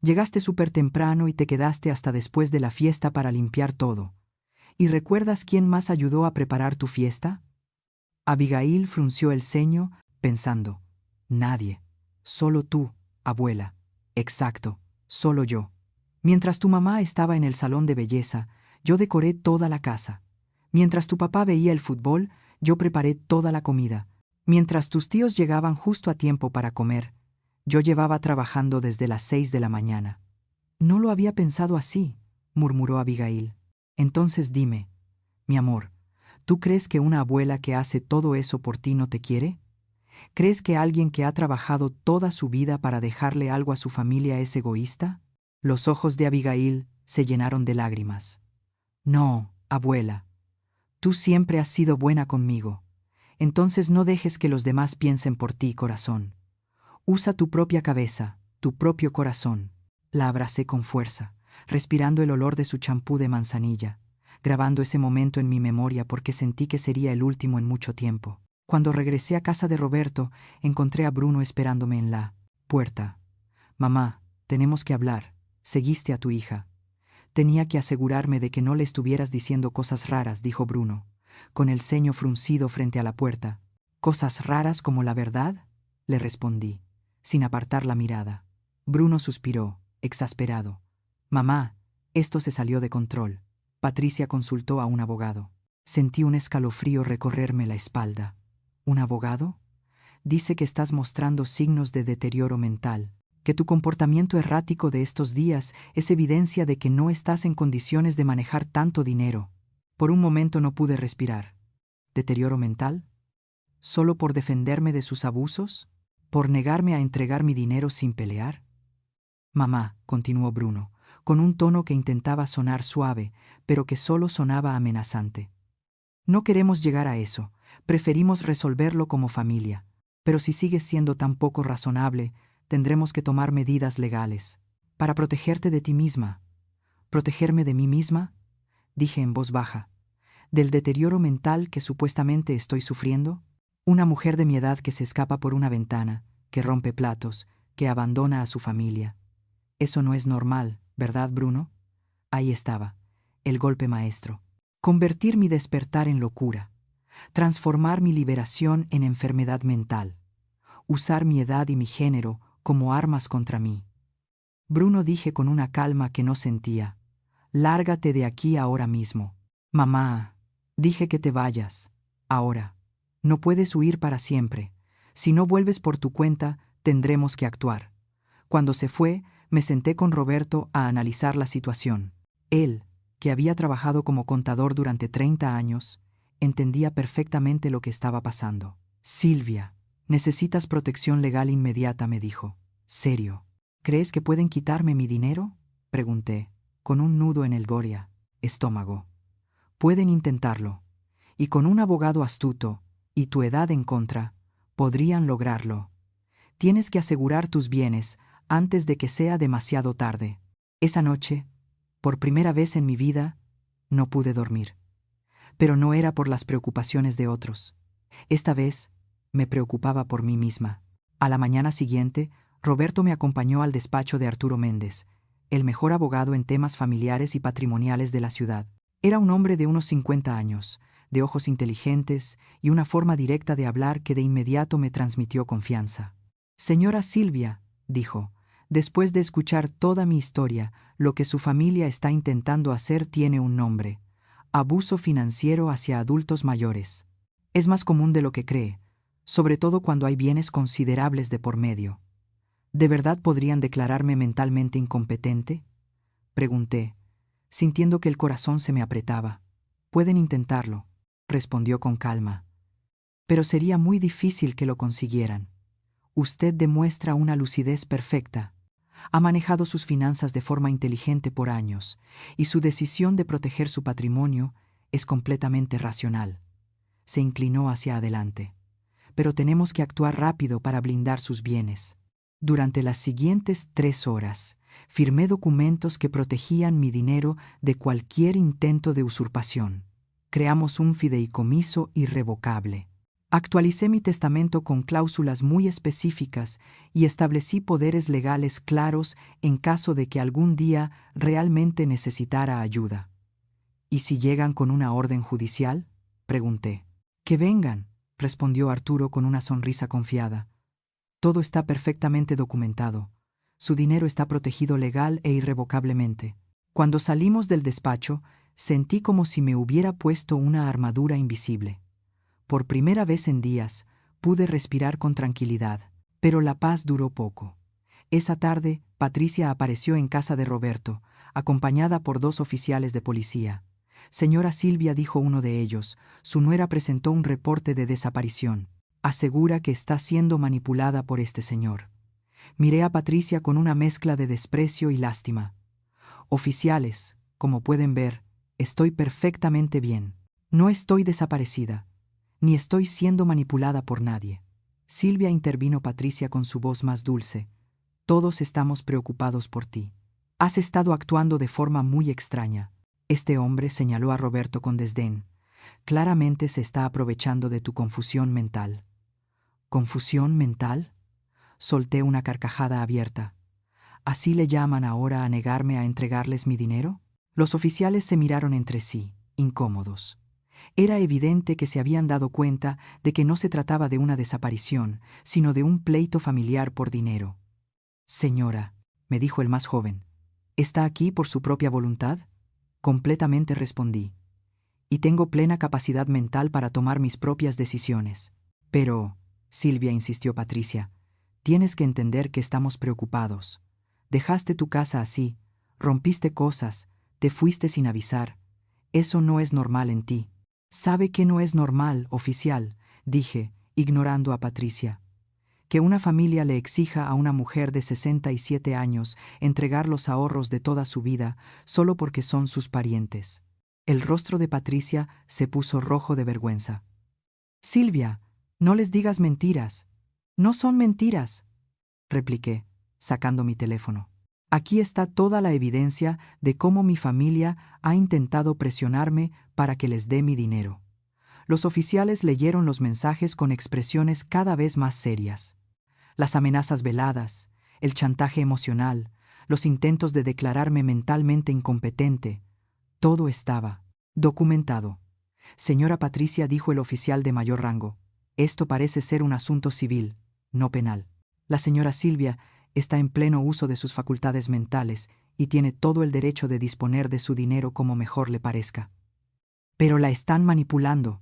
Llegaste súper temprano y te quedaste hasta después de la fiesta para limpiar todo. ¿Y recuerdas quién más ayudó a preparar tu fiesta? Abigail frunció el ceño, pensando. Nadie. Solo tú, abuela. Exacto, solo yo. Mientras tu mamá estaba en el salón de belleza, yo decoré toda la casa. Mientras tu papá veía el fútbol, yo preparé toda la comida. Mientras tus tíos llegaban justo a tiempo para comer, yo llevaba trabajando desde las 6 de la mañana. No lo había pensado así, murmuró Abigail. Entonces dime, mi amor, ¿tú crees que una abuela que hace todo eso por ti no te quiere? ¿Crees que alguien que ha trabajado toda su vida para dejarle algo a su familia es egoísta? Los ojos de Abigail se llenaron de lágrimas. No, abuela. Tú siempre has sido buena conmigo. Entonces no dejes que los demás piensen por ti, corazón. Usa tu propia cabeza, tu propio corazón. La abracé con fuerza, respirando el olor de su champú de manzanilla, grabando ese momento en mi memoria porque sentí que sería el último en mucho tiempo. Cuando regresé a casa de Roberto, encontré a Bruno esperándome en la puerta. Mamá, tenemos que hablar. Seguiste a tu hija. Tenía que asegurarme de que no le estuvieras diciendo cosas raras, dijo Bruno, con el ceño fruncido frente a la puerta. ¿Cosas raras como la verdad?, le respondí, sin apartar la mirada. Bruno suspiró, exasperado. Mamá, esto se salió de control. Patricia consultó a un abogado. Sentí un escalofrío recorrerme la espalda. ¿Un abogado? Dice que estás mostrando signos de deterioro mental, que tu comportamiento errático de estos días es evidencia de que no estás en condiciones de manejar tanto dinero. Por un momento no pude respirar. ¿Deterioro mental? ¿Solo por defenderme de sus abusos? ¿Por negarme a entregar mi dinero sin pelear? Mamá, continuó Bruno, con un tono que intentaba sonar suave, pero que solo sonaba amenazante. No queremos llegar a eso, preferimos resolverlo como familia. Pero si sigues siendo tan poco razonable, tendremos que tomar medidas legales. Para protegerte de ti misma. ¿Protegerme de mí misma?, dije en voz baja. ¿Del deterioro mental que supuestamente estoy sufriendo? Una mujer de mi edad que se escapa por una ventana, que rompe platos, que abandona a su familia. Eso no es normal, ¿verdad, Bruno? Ahí estaba, el golpe maestro. Convertir mi despertar en locura. Transformar mi liberación en enfermedad mental. Usar mi edad y mi género como armas contra mí. Bruno, dije con una calma que no sentía. Lárgate de aquí ahora mismo. Mamá, dije que te vayas. Ahora. No puedes huir para siempre. Si no vuelves por tu cuenta, tendremos que actuar. Cuando se fue, me senté con Roberto a analizar la situación. Él, que había trabajado como contador durante 30 años, entendía perfectamente lo que estaba pasando. Silvia, necesitas protección legal inmediata, me dijo. Serio. ¿Crees que pueden quitarme mi dinero?, pregunté, con un nudo en el estómago. Pueden intentarlo. Y con un abogado astuto, y tu edad en contra, podrían lograrlo. Tienes que asegurar tus bienes antes de que sea demasiado tarde. Esa noche, por primera vez en mi vida, no pude dormir. Pero no era por las preocupaciones de otros. Esta vez, me preocupaba por mí misma. A la mañana siguiente, Roberto me acompañó al despacho de Arturo Méndez, el mejor abogado en temas familiares y patrimoniales de la ciudad. Era un hombre de unos 50 años, de ojos inteligentes y una forma directa de hablar que de inmediato me transmitió confianza. Señora Silvia, dijo, después de escuchar toda mi historia, lo que su familia está intentando hacer tiene un nombre: abuso financiero hacia adultos mayores. Es más común de lo que cree, sobre todo cuando hay bienes considerables de por medio. ¿De verdad podrían declararme mentalmente incompetente?, pregunté, sintiendo que el corazón se me apretaba. Pueden intentarlo, respondió con calma. Pero sería muy difícil que lo consiguieran. Usted demuestra una lucidez perfecta. Ha manejado sus finanzas de forma inteligente por años, y su decisión de proteger su patrimonio es completamente racional. Se inclinó hacia adelante. Pero tenemos que actuar rápido para blindar sus bienes. Durante las siguientes 3 horas, firmé documentos que protegían mi dinero de cualquier intento de usurpación. Creamos un fideicomiso irrevocable. Actualicé mi testamento con cláusulas muy específicas y establecí poderes legales claros en caso de que algún día realmente necesitara ayuda. ¿Y si llegan con una orden judicial?, pregunté. Que vengan, respondió Arturo con una sonrisa confiada. Todo está perfectamente documentado. Su dinero está protegido legal e irrevocablemente. Cuando salimos del despacho, sentí como si me hubiera puesto una armadura invisible. Por primera vez en días, pude respirar con tranquilidad, pero la paz duró poco. Esa tarde, Patricia apareció en casa de Roberto, acompañada por 2 oficiales de policía. Señora Silvia, dijo uno de ellos, su nuera presentó un reporte de desaparición. Asegura que está siendo manipulada por este señor. Miré a Patricia con una mezcla de desprecio y lástima. Oficiales, como pueden ver, estoy perfectamente bien. No estoy desaparecida, ni estoy siendo manipulada por nadie. Silvia, intervino Patricia con su voz más dulce. Todos estamos preocupados por ti. Has estado actuando de forma muy extraña. Este hombre señaló a Roberto con desdén. Claramente se está aprovechando de tu confusión mental. ¿Confusión mental? Solté una carcajada abierta. ¿Así le llaman ahora a negarme a entregarles mi dinero? Los oficiales se miraron entre sí, incómodos. Era evidente que se habían dado cuenta de que no se trataba de una desaparición, sino de un pleito familiar por dinero. Señora, me dijo el más joven, ¿está aquí por su propia voluntad? Completamente respondí. Y tengo plena capacidad mental para tomar mis propias decisiones. Pero, Silvia, insistió Patricia, tienes que entender que estamos preocupados. Dejaste tu casa así, rompiste cosas, te fuiste sin avisar. Eso no es normal en ti. Sabe que no es normal, oficial, dije, ignorando a Patricia. Que una familia le exija a una mujer de 67 años entregar los ahorros de toda su vida solo porque son sus parientes. El rostro de Patricia se puso rojo de vergüenza. Silvia, no les digas mentiras. No son mentiras, repliqué, sacando mi teléfono. Aquí está toda la evidencia de cómo mi familia ha intentado presionarme para que les dé mi dinero. Los oficiales leyeron los mensajes con expresiones cada vez más serias. Las amenazas veladas, el chantaje emocional, los intentos de declararme mentalmente incompetente, todo estaba documentado. Señora Patricia, dijo el oficial de mayor rango, esto parece ser un asunto civil, no penal. La señora Silvia está en pleno uso de sus facultades mentales y tiene todo el derecho de disponer de su dinero como mejor le parezca. Pero la están manipulando,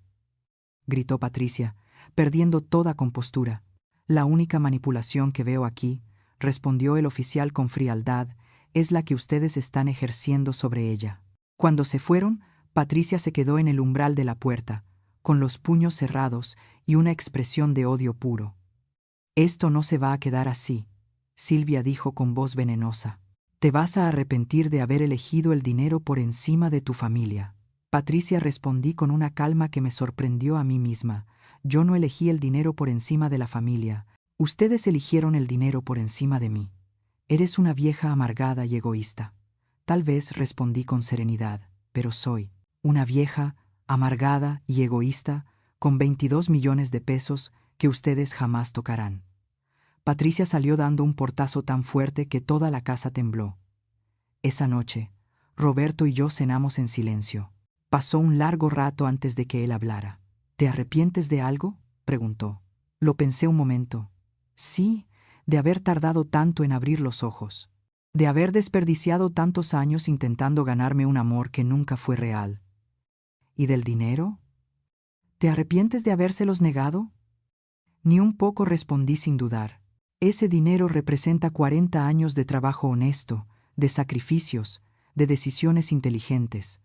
gritó Patricia, perdiendo toda compostura. La única manipulación que veo aquí, respondió el oficial con frialdad, es la que ustedes están ejerciendo sobre ella. Cuando se fueron, Patricia se quedó en el umbral de la puerta, con los puños cerrados y una expresión de odio puro. Esto no se va a quedar así, Silvia dijo con voz venenosa. Te vas a arrepentir de haber elegido el dinero por encima de tu familia. Patricia, respondí con una calma que me sorprendió a mí misma. Yo no elegí el dinero por encima de la familia. Ustedes eligieron el dinero por encima de mí. Eres una vieja amargada y egoísta. Tal vez, respondí con serenidad, pero soy una vieja, amargada y egoísta, con 22 millones de pesos que ustedes jamás tocarán. Patricia salió dando un portazo tan fuerte que toda la casa tembló. Esa noche, Roberto y yo cenamos en silencio. Pasó un largo rato antes de que él hablara. ¿Te arrepientes de algo?, preguntó. Lo pensé un momento. Sí, de haber tardado tanto en abrir los ojos. De haber desperdiciado tantos años intentando ganarme un amor que nunca fue real. ¿Y del dinero? ¿Te arrepientes de habérselos negado? Ni un poco, respondí sin dudar. Ese dinero representa 40 años de trabajo honesto, de sacrificios, de decisiones inteligentes.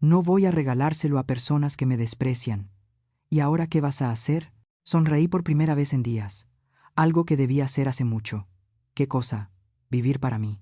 No voy a regalárselo a personas que me desprecian. ¿Y ahora qué vas a hacer? Sonreí por primera vez en días. Algo que debía hacer hace mucho. ¿Qué cosa? Vivir para mí.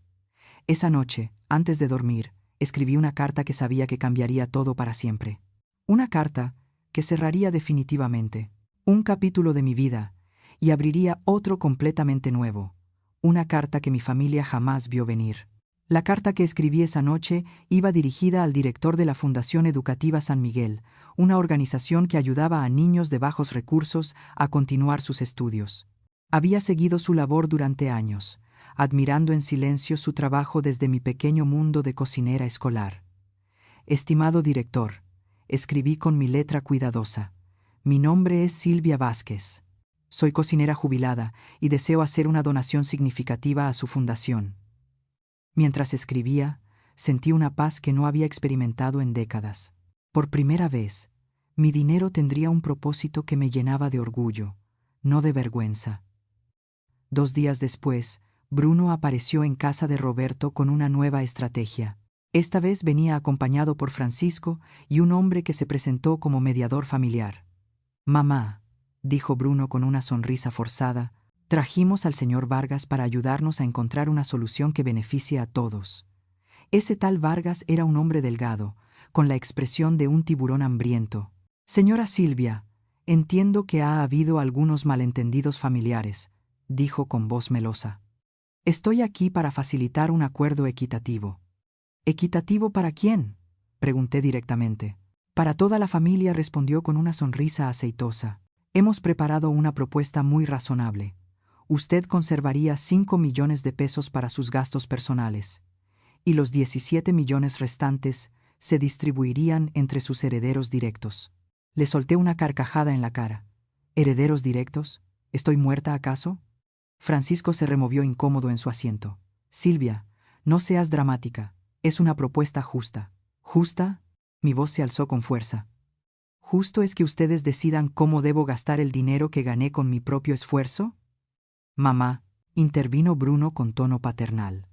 Esa noche, antes de dormir, escribí una carta que sabía que cambiaría todo para siempre. Una carta que cerraría definitivamente un capítulo de mi vida y abriría otro completamente nuevo. Una carta que mi familia jamás vio venir. La carta que escribí esa noche iba dirigida al director de la Fundación Educativa San Miguel, una organización que ayudaba a niños de bajos recursos a continuar sus estudios. Había seguido su labor durante años, admirando en silencio su trabajo desde mi pequeño mundo de cocinera escolar. Estimado director, escribí con mi letra cuidadosa. Mi nombre es Silvia Vázquez. Soy cocinera jubilada y deseo hacer una donación significativa a su fundación. Mientras escribía, sentí una paz que no había experimentado en décadas. Por primera vez, mi dinero tendría un propósito que me llenaba de orgullo, no de vergüenza. 2 días después, Bruno apareció en casa de Roberto con una nueva estrategia. Esta vez venía acompañado por Francisco y un hombre que se presentó como mediador familiar. «Mamá», dijo Bruno con una sonrisa forzada, «trajimos al señor Vargas para ayudarnos a encontrar una solución que beneficie a todos. Ese tal Vargas era un hombre delgado, con la expresión de un tiburón hambriento. Señora Silvia, entiendo que ha habido algunos malentendidos familiares, dijo con voz melosa. Estoy aquí para facilitar un acuerdo equitativo. ¿Equitativo para quién?, pregunté directamente. Para toda la familia, respondió con una sonrisa aceitosa. Hemos preparado una propuesta muy razonable. Usted conservaría 5 millones de pesos para sus gastos personales, y los 17 millones restantes se distribuirían entre sus herederos directos. Le solté una carcajada en la cara. ¿Herederos directos? ¿Estoy muerta acaso? Francisco se removió incómodo en su asiento. Silvia, no seas dramática. Es una propuesta justa. ¿Justa? Mi voz se alzó con fuerza. ¿Justo es que ustedes decidan cómo debo gastar el dinero que gané con mi propio esfuerzo? Mamá, intervino Bruno con tono paternal.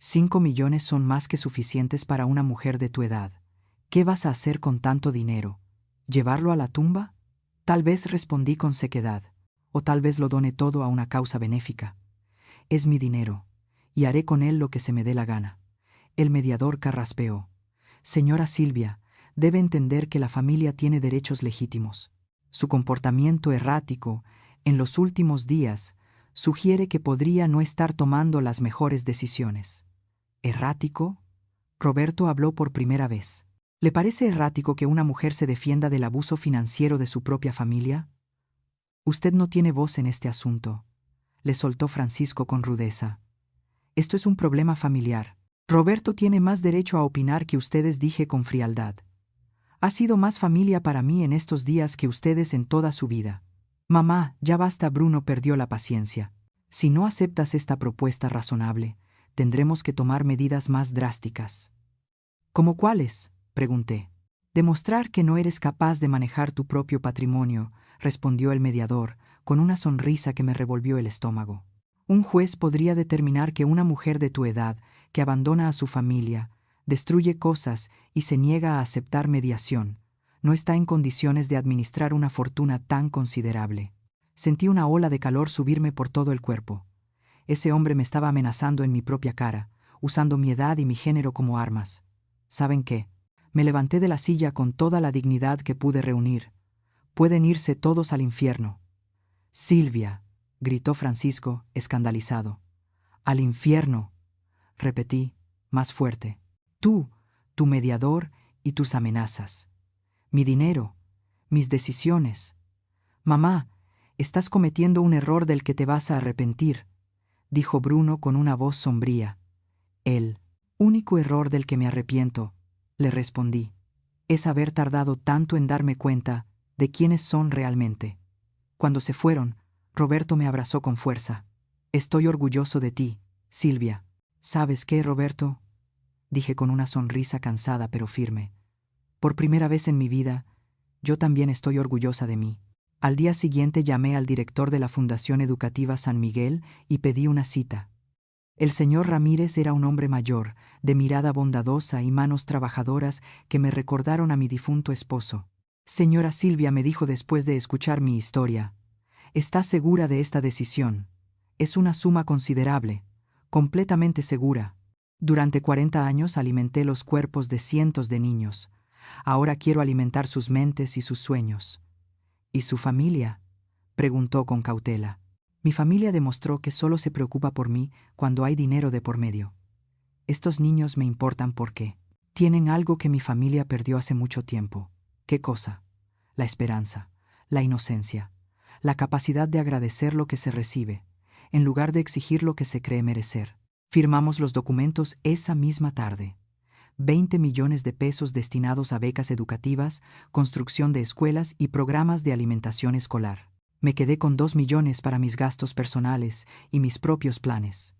5 millones son más que suficientes para una mujer de tu edad. ¿Qué vas a hacer con tanto dinero? ¿Llevarlo a la tumba? Tal vez, respondí con sequedad, o tal vez lo done todo a una causa benéfica. Es mi dinero, y haré con él lo que se me dé la gana. El mediador carraspeó. Señora Silvia, debe entender que la familia tiene derechos legítimos. Su comportamiento errático, en los últimos días, sugiere que podría no estar tomando las mejores decisiones. ¿Errático? Roberto habló por primera vez. ¿Le parece errático que una mujer se defienda del abuso financiero de su propia familia? Usted no tiene voz en este asunto, le soltó Francisco con rudeza. Esto es un problema familiar. Roberto tiene más derecho a opinar que ustedes, dije con frialdad. Ha sido más familia para mí en estos días que ustedes en toda su vida. Mamá, ya basta. Bruno perdió la paciencia. Si no aceptas esta propuesta razonable, tendremos que tomar medidas más drásticas. ¿Cómo cuáles?, pregunté. Demostrar que no eres capaz de manejar tu propio patrimonio, respondió el mediador, con una sonrisa que me revolvió el estómago. Un juez podría determinar que una mujer de tu edad, que abandona a su familia, destruye cosas y se niega a aceptar mediación, no está en condiciones de administrar una fortuna tan considerable. Sentí una ola de calor subirme por todo el cuerpo. Ese hombre me estaba amenazando en mi propia cara, usando mi edad y mi género como armas. ¿Saben qué? Me levanté de la silla con toda la dignidad que pude reunir. Pueden irse todos al infierno. Silvia, gritó Francisco, escandalizado. Al infierno, repetí, más fuerte. Tú, tu mediador y tus amenazas. Mi dinero, mis decisiones. Mamá, estás cometiendo un error del que te vas a arrepentir, dijo Bruno con una voz sombría. El único error del que me arrepiento, le respondí, es haber tardado tanto en darme cuenta de quiénes son realmente. Cuando se fueron, Roberto me abrazó con fuerza. Estoy orgulloso de ti, Silvia. ¿Sabes qué, Roberto?, dije con una sonrisa cansada pero firme. Por primera vez en mi vida, yo también estoy orgullosa de mí. Al día siguiente llamé al director de la Fundación Educativa San Miguel y pedí una cita. El señor Ramírez era un hombre mayor, de mirada bondadosa y manos trabajadoras que me recordaron a mi difunto esposo. Señora Silvia, me dijo después de escuchar mi historia, ¿está segura de esta decisión? Es una suma considerable, completamente segura. Durante 40 años alimenté los cuerpos de cientos de niños. Ahora quiero alimentar sus mentes y sus sueños. ¿Y su familia?, preguntó con cautela. Mi familia demostró que solo se preocupa por mí cuando hay dinero de por medio. Estos niños me importan porque tienen algo que mi familia perdió hace mucho tiempo. ¿Qué cosa? La esperanza, la inocencia, la capacidad de agradecer lo que se recibe, en lugar de exigir lo que se cree merecer. Firmamos los documentos esa misma tarde. 20 millones de pesos destinados a becas educativas, construcción de escuelas y programas de alimentación escolar. Me quedé con 2 millones para mis gastos personales y mis propios planes.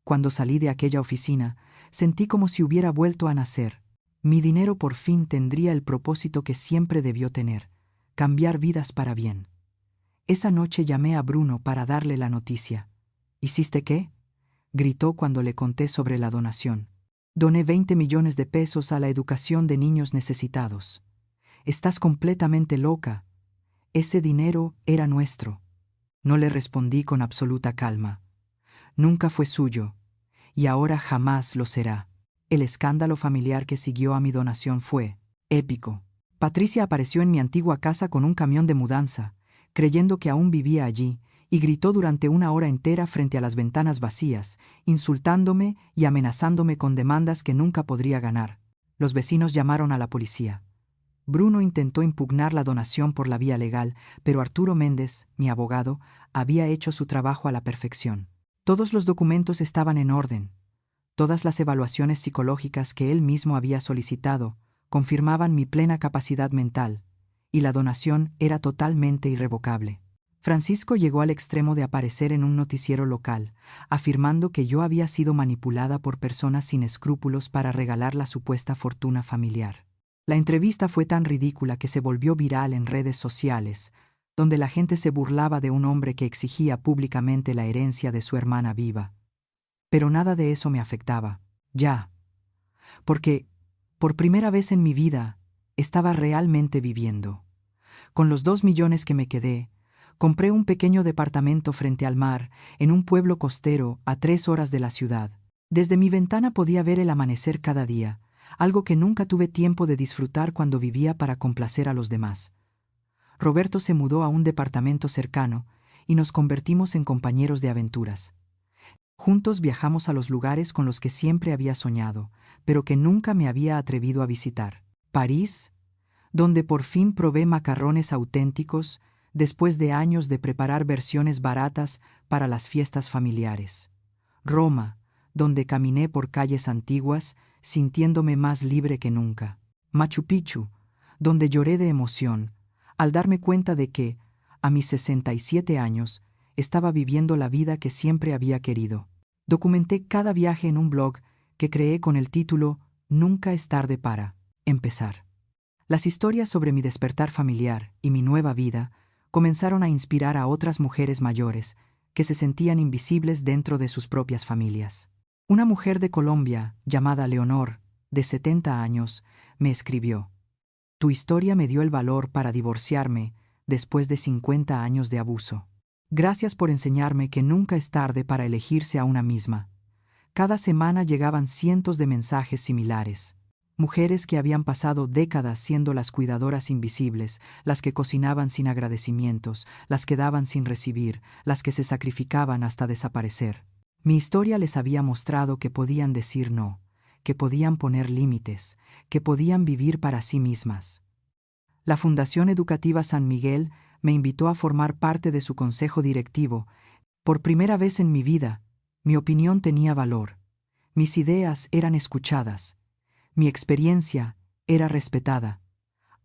Cuando salí de aquella oficina, sentí como si hubiera vuelto a nacer. Mi dinero por fin tendría el propósito que siempre debió tener: cambiar vidas para bien. Esa noche llamé a Bruno para darle la noticia. ¿Hiciste qué?, gritó cuando le conté sobre la donación. Doné 20 millones de pesos a la educación de niños necesitados. Estás completamente loca. Ese dinero era nuestro. No le respondí con absoluta calma. Nunca fue suyo, y ahora jamás lo será. El escándalo familiar que siguió a mi donación fue épico. Patricia apareció en mi antigua casa con un camión de mudanza, creyendo que aún vivía allí, y gritó durante una hora entera frente a las ventanas vacías, insultándome y amenazándome con demandas que nunca podría ganar. Los vecinos llamaron a la policía. Bruno intentó impugnar la donación por la vía legal, pero Arturo Méndez, mi abogado, había hecho su trabajo a la perfección. Todos los documentos estaban en orden. Todas las evaluaciones psicológicas que él mismo había solicitado confirmaban mi plena capacidad mental, y la donación era totalmente irrevocable. Francisco llegó al extremo de aparecer en un noticiero local, afirmando que yo había sido manipulada por personas sin escrúpulos para regalar la supuesta fortuna familiar. La entrevista fue tan ridícula que se volvió viral en redes sociales, donde la gente se burlaba de un hombre que exigía públicamente la herencia de su hermana viva. Pero nada de eso me afectaba, ya, porque, por primera vez en mi vida, estaba realmente viviendo. Con los 2 millones que me quedé, compré un pequeño departamento frente al mar, en un pueblo costero a 3 horas de la ciudad. Desde mi ventana podía ver el amanecer cada día, algo que nunca tuve tiempo de disfrutar cuando vivía para complacer a los demás. Roberto se mudó a un departamento cercano y nos convertimos en compañeros de aventuras. Juntos viajamos a los lugares con los que siempre había soñado, pero que nunca me había atrevido a visitar. París, donde por fin probé macarrones auténticos después de años de preparar versiones baratas para las fiestas familiares. Roma, donde caminé por calles antiguas sintiéndome más libre que nunca. Machu Picchu, donde lloré de emoción al darme cuenta de que, a mis 67 años, estaba viviendo la vida que siempre había querido. Documenté cada viaje en un blog que creé con el título Nunca es tarde para empezar. Las historias sobre mi despertar familiar y mi nueva vida comenzaron a inspirar a otras mujeres mayores que se sentían invisibles dentro de sus propias familias. Una mujer de Colombia, llamada Leonor, de 70 años, me escribió: «Tu historia me dio el valor para divorciarme después de 50 años de abuso. Gracias por enseñarme que nunca es tarde para elegirse a una misma». Cada semana llegaban cientos de mensajes similares. Mujeres que habían pasado décadas siendo las cuidadoras invisibles, las que cocinaban sin agradecimientos, las que daban sin recibir, las que se sacrificaban hasta desaparecer. Mi historia les había mostrado que podían decir no, que podían poner límites, que podían vivir para sí mismas. La Fundación Educativa San Miguel me invitó a formar parte de su consejo directivo. Por primera vez en mi vida, mi opinión tenía valor. Mis ideas eran escuchadas. Mi experiencia era respetada.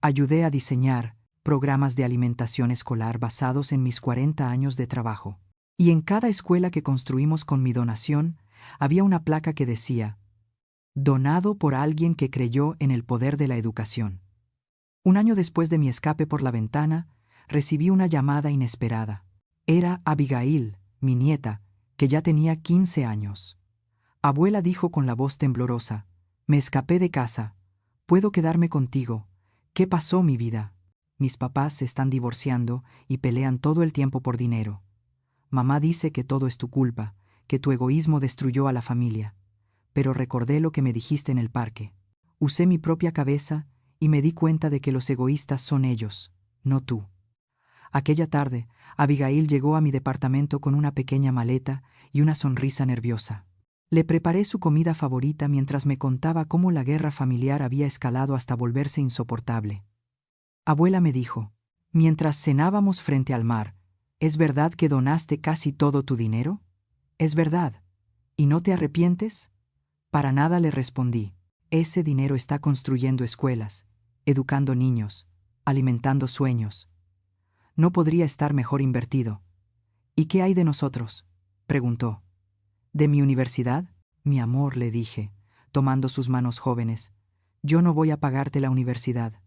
Ayudé a diseñar programas de alimentación escolar basados en mis 40 años de trabajo. Y en cada escuela que construimos con mi donación, había una placa que decía: «Donado por alguien que creyó en el poder de la educación». Un año después de mi escape por la ventana, recibí una llamada inesperada. Era Abigail, mi nieta, que ya tenía 15 años. «Abuela», dijo con la voz temblorosa, «me escapé de casa. ¿Puedo quedarme contigo? ¿Qué pasó, mi vida? Mis papás se están divorciando y pelean todo el tiempo por dinero. Mamá dice que todo es tu culpa, que tu egoísmo destruyó a la familia. Pero recordé lo que me dijiste en el parque. Usé mi propia cabeza y me di cuenta de que los egoístas son ellos, no tú». Aquella tarde, Abigail llegó a mi departamento con una pequeña maleta y una sonrisa nerviosa. Le preparé su comida favorita mientras me contaba cómo la guerra familiar había escalado hasta volverse insoportable. «Abuela», me dijo, mientras cenábamos frente al mar, «¿es verdad que donaste casi todo tu dinero? ¿Es verdad? ¿Y no te arrepientes?». «Para nada», le respondí. «Ese dinero está construyendo escuelas, educando niños, alimentando sueños. No podría estar mejor invertido». «¿Y qué hay de nosotros?», preguntó. «¿De mi universidad?». «Mi amor», le dije, tomando sus manos jóvenes, «yo no voy a pagarte la universidad.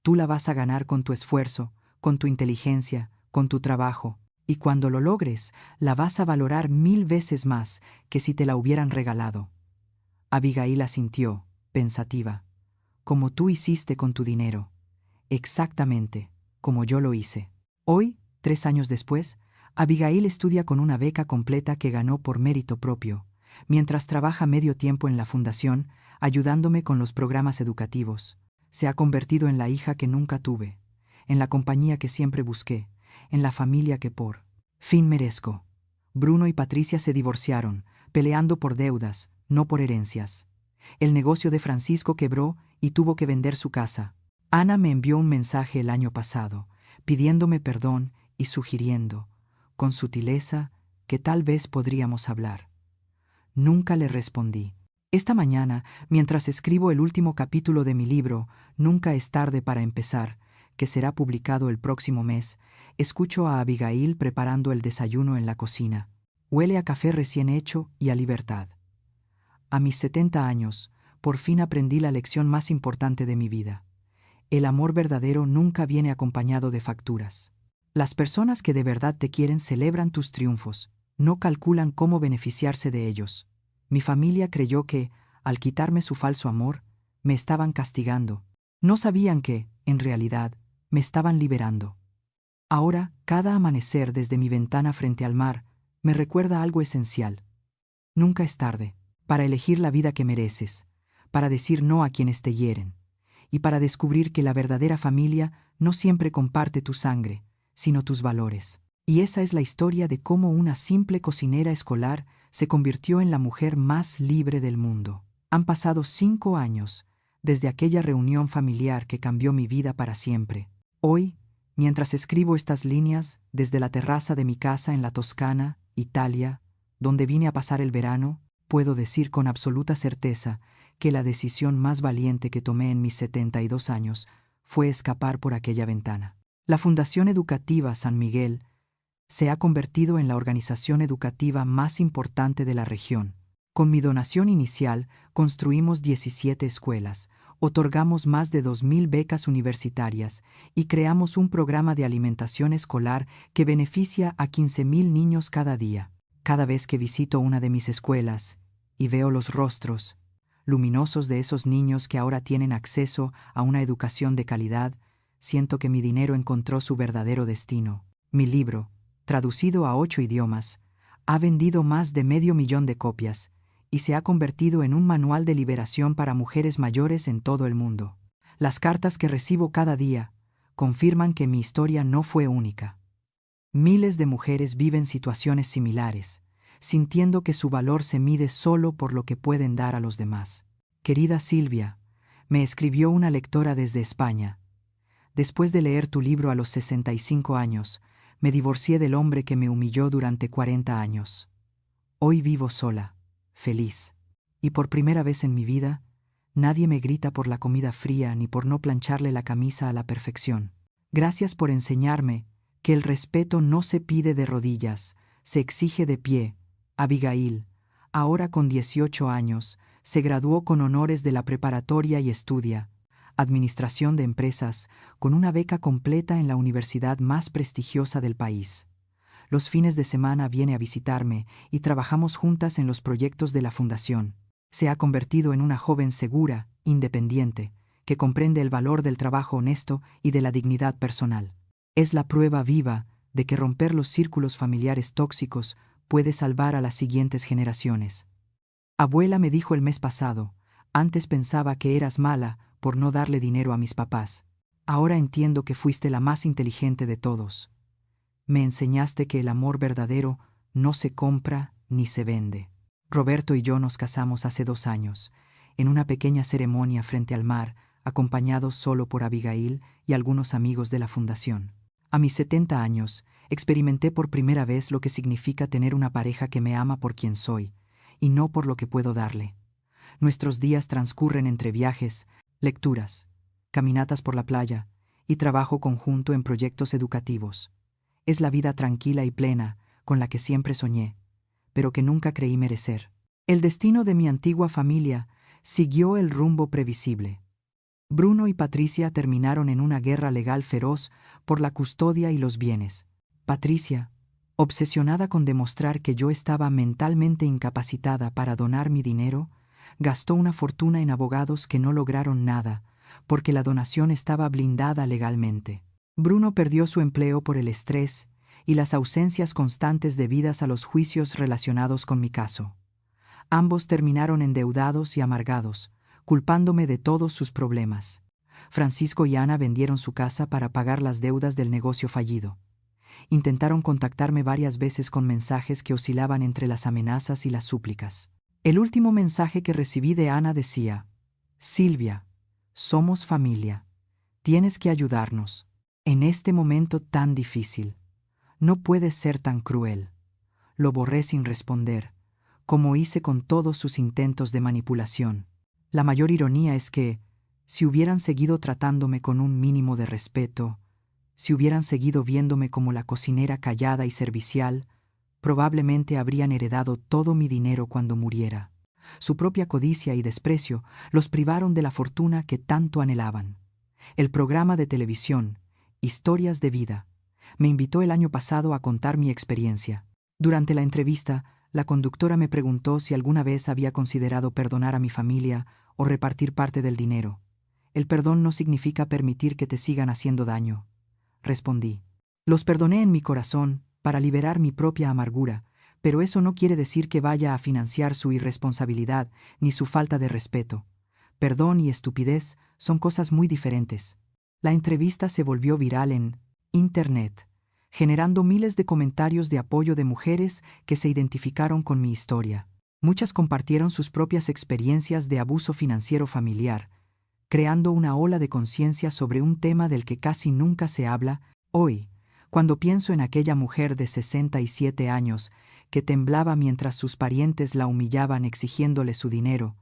Tú la vas a ganar con tu esfuerzo, con tu inteligencia, con tu trabajo, y cuando lo logres, la vas a valorar 1000 veces más que si te la hubieran regalado». Abigail asintió, pensativa. «Como tú hiciste con tu dinero. Exactamente, como yo lo hice». Hoy, 3 años después, Abigail estudia con una beca completa que ganó por mérito propio. Mientras trabaja medio tiempo en la fundación, ayudándome con los programas educativos. Se ha convertido en la hija que nunca tuve, en la compañía que siempre busqué, en la familia que por fin merezco. Bruno y Patricia se divorciaron, peleando por deudas, no por herencias. El negocio de Francisco quebró y tuvo que vender su casa. Ana me envió un mensaje el año pasado, pidiéndome perdón y sugiriendo, con sutileza, que tal vez podríamos hablar. Nunca le respondí. Esta mañana, mientras escribo el último capítulo de mi libro, Nunca es tarde para empezar, que será publicado el próximo mes, escucho a Abigail preparando el desayuno en la cocina. Huele a café recién hecho y a libertad. A mis 70 años, por fin aprendí la lección más importante de mi vida. El amor verdadero nunca viene acompañado de facturas. Las personas que de verdad te quieren celebran tus triunfos, no calculan cómo beneficiarse de ellos. Mi familia creyó que, al quitarme su falso amor, me estaban castigando. No sabían que, en realidad, me estaban liberando. Ahora, cada amanecer desde mi ventana frente al mar, me recuerda algo esencial. Nunca es tarde para elegir la vida que mereces, para decir no a quienes te hieren, y para descubrir que la verdadera familia no siempre comparte tu sangre, sino tus valores. Y esa es la historia de cómo una simple cocinera escolar se convirtió en la mujer más libre del mundo. Han pasado 5 años desde aquella reunión familiar que cambió mi vida para siempre. Hoy, mientras escribo estas líneas desde la terraza de mi casa en la Toscana, Italia, donde vine a pasar el verano, puedo decir con absoluta certeza que la decisión más valiente que tomé en mis 72 años fue escapar por aquella ventana. La Fundación Educativa San Miguel se ha convertido en la organización educativa más importante de la región. Con mi donación inicial, construimos 17 escuelas, otorgamos más de 2.000 becas universitarias y creamos un programa de alimentación escolar que beneficia a 15.000 niños cada día. Cada vez que visito una de mis escuelas y veo los rostros luminosos de esos niños que ahora tienen acceso a una educación de calidad, siento que mi dinero encontró su verdadero destino. Mi libro, traducido a 8 idiomas, ha vendido más de 500.000 de copias y se ha convertido en un manual de liberación para mujeres mayores en todo el mundo. Las cartas que recibo cada día confirman que mi historia no fue única. Miles de mujeres viven situaciones similares, sintiendo que su valor se mide solo por lo que pueden dar a los demás. Querida Silvia, me escribió una lectora desde España. Después de leer tu libro a los 65 años, me divorcié del hombre que me humilló durante 40 años. Hoy vivo sola, feliz, y por primera vez en mi vida, nadie me grita por la comida fría ni por no plancharle la camisa a la perfección. Gracias por enseñarme que el respeto no se pide de rodillas, se exige de pie. Abigail, ahora con 18 años, se graduó con honores de la preparatoria y estudia Administración de Empresas con una beca completa en la universidad más prestigiosa del país. Los fines de semana viene a visitarme y trabajamos juntas en los proyectos de la fundación. Se ha convertido en una joven segura, independiente, que comprende el valor del trabajo honesto y de la dignidad personal. Es la prueba viva de que romper los círculos familiares tóxicos puede salvar a las siguientes generaciones. Abuela me dijo el mes pasado, antes pensaba que eras mala por no darle dinero a mis papás. Ahora entiendo que fuiste la más inteligente de todos. Me enseñaste que el amor verdadero no se compra ni se vende. Roberto y yo nos casamos hace 2 años, en una pequeña ceremonia frente al mar, acompañados solo por Abigail y algunos amigos de la fundación. A mis 70 años, experimenté por primera vez lo que significa tener una pareja que me ama por quien soy, y no por lo que puedo darle. Nuestros días transcurren entre viajes, lecturas, caminatas por la playa y trabajo conjunto en proyectos educativos. Es la vida tranquila y plena con la que siempre soñé, pero que nunca creí merecer. El destino de mi antigua familia siguió el rumbo previsible. Bruno y Patricia terminaron en una guerra legal feroz por la custodia y los bienes. Patricia, obsesionada con demostrar que yo estaba mentalmente incapacitada para donar mi dinero, gastó una fortuna en abogados que no lograron nada, porque la donación estaba blindada legalmente. Bruno perdió su empleo por el estrés y las ausencias constantes debidas a los juicios relacionados con mi caso. Ambos terminaron endeudados y amargados, culpándome de todos sus problemas. Francisco y Ana vendieron su casa para pagar las deudas del negocio fallido. Intentaron contactarme varias veces con mensajes que oscilaban entre las amenazas y las súplicas. El último mensaje que recibí de Ana decía: Silvia, somos familia. Tienes que ayudarnos. En este momento tan difícil. No puedes ser tan cruel. Lo borré sin responder, como hice con todos sus intentos de manipulación. La mayor ironía es que, si hubieran seguido tratándome con un mínimo de respeto, si hubieran seguido viéndome como la cocinera callada y servicial, probablemente habrían heredado todo mi dinero cuando muriera. Su propia codicia y desprecio los privaron de la fortuna que tanto anhelaban. El programa de televisión, Historias de Vida, me invitó el año pasado a contar mi experiencia. Durante la entrevista, la conductora me preguntó si alguna vez había considerado perdonar a mi familia o repartir parte del dinero. El perdón no significa permitir que te sigan haciendo daño, respondí. Los perdoné en mi corazón para liberar mi propia amargura, pero eso no quiere decir que vaya a financiar su irresponsabilidad ni su falta de respeto. Perdón y estupidez son cosas muy diferentes. La entrevista se volvió viral en Internet, generando miles de comentarios de apoyo de mujeres que se identificaron con mi historia. Muchas compartieron sus propias experiencias de abuso financiero familiar, creando una ola de conciencia sobre un tema del que casi nunca se habla. Hoy, cuando pienso en aquella mujer de 67 años que temblaba mientras sus parientes la humillaban exigiéndole su dinero,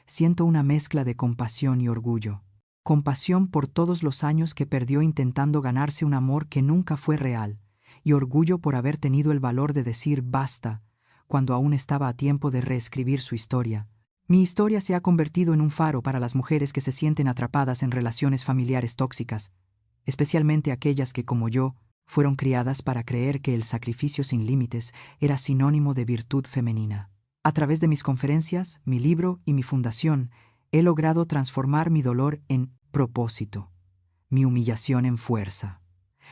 siento una mezcla de compasión y orgullo. Compasión por todos los años que perdió intentando ganarse un amor que nunca fue real, y orgullo por haber tenido el valor de decir basta cuando aún estaba a tiempo de reescribir su historia. Mi historia se ha convertido en un faro para las mujeres que se sienten atrapadas en relaciones familiares tóxicas, especialmente aquellas que, como yo, fueron criadas para creer que el sacrificio sin límites era sinónimo de virtud femenina. A través de mis conferencias, mi libro y mi fundación, he logrado transformar mi dolor en propósito, mi humillación en fuerza.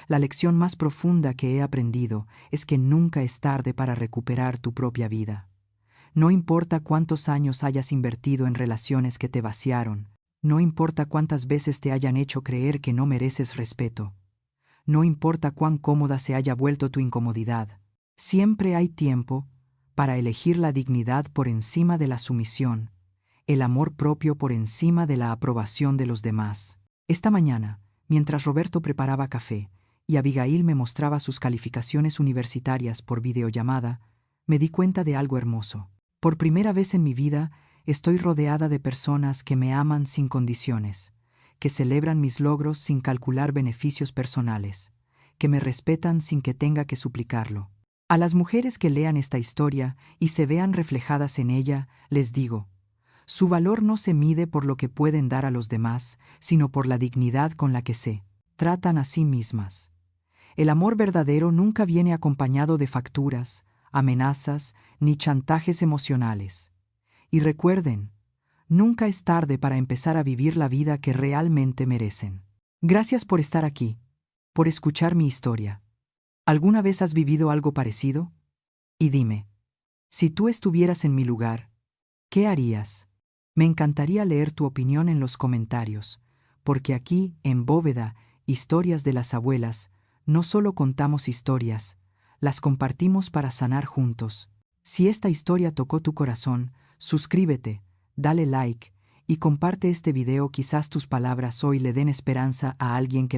La lección más profunda que he aprendido es que nunca es tarde para recuperar tu propia vida. No importa cuántos años hayas invertido en relaciones que te vaciaron, no importa cuántas veces te hayan hecho creer que no mereces respeto, no importa cuán cómoda se haya vuelto tu incomodidad, siempre hay tiempo para elegir la dignidad por encima de la sumisión, el amor propio por encima de la aprobación de los demás. Esta mañana, mientras Roberto preparaba café y Abigail me mostraba sus calificaciones universitarias por videollamada, me di cuenta de algo hermoso. Por primera vez en mi vida, estoy rodeada de personas que me aman sin condiciones, que celebran mis logros sin calcular beneficios personales, que me respetan sin que tenga que suplicarlo. A las mujeres que lean esta historia y se vean reflejadas en ella, les digo: su valor no se mide por lo que pueden dar a los demás, sino por la dignidad con la que se tratan a sí mismas. El amor verdadero nunca viene acompañado de facturas, amenazas, ni chantajes emocionales. Y recuerden, nunca es tarde para empezar a vivir la vida que realmente merecen. Gracias por estar aquí, por escuchar mi historia. ¿Alguna vez has vivido algo parecido? Y dime, si tú estuvieras en mi lugar, ¿qué harías? Me encantaría leer tu opinión en los comentarios, porque aquí, en Bóveda, Historias de las Abuelas, no solo contamos historias, las compartimos para sanar juntos. Si esta historia tocó tu corazón, suscríbete, dale like y comparte este video. Quizás tus palabras hoy le den esperanza a alguien que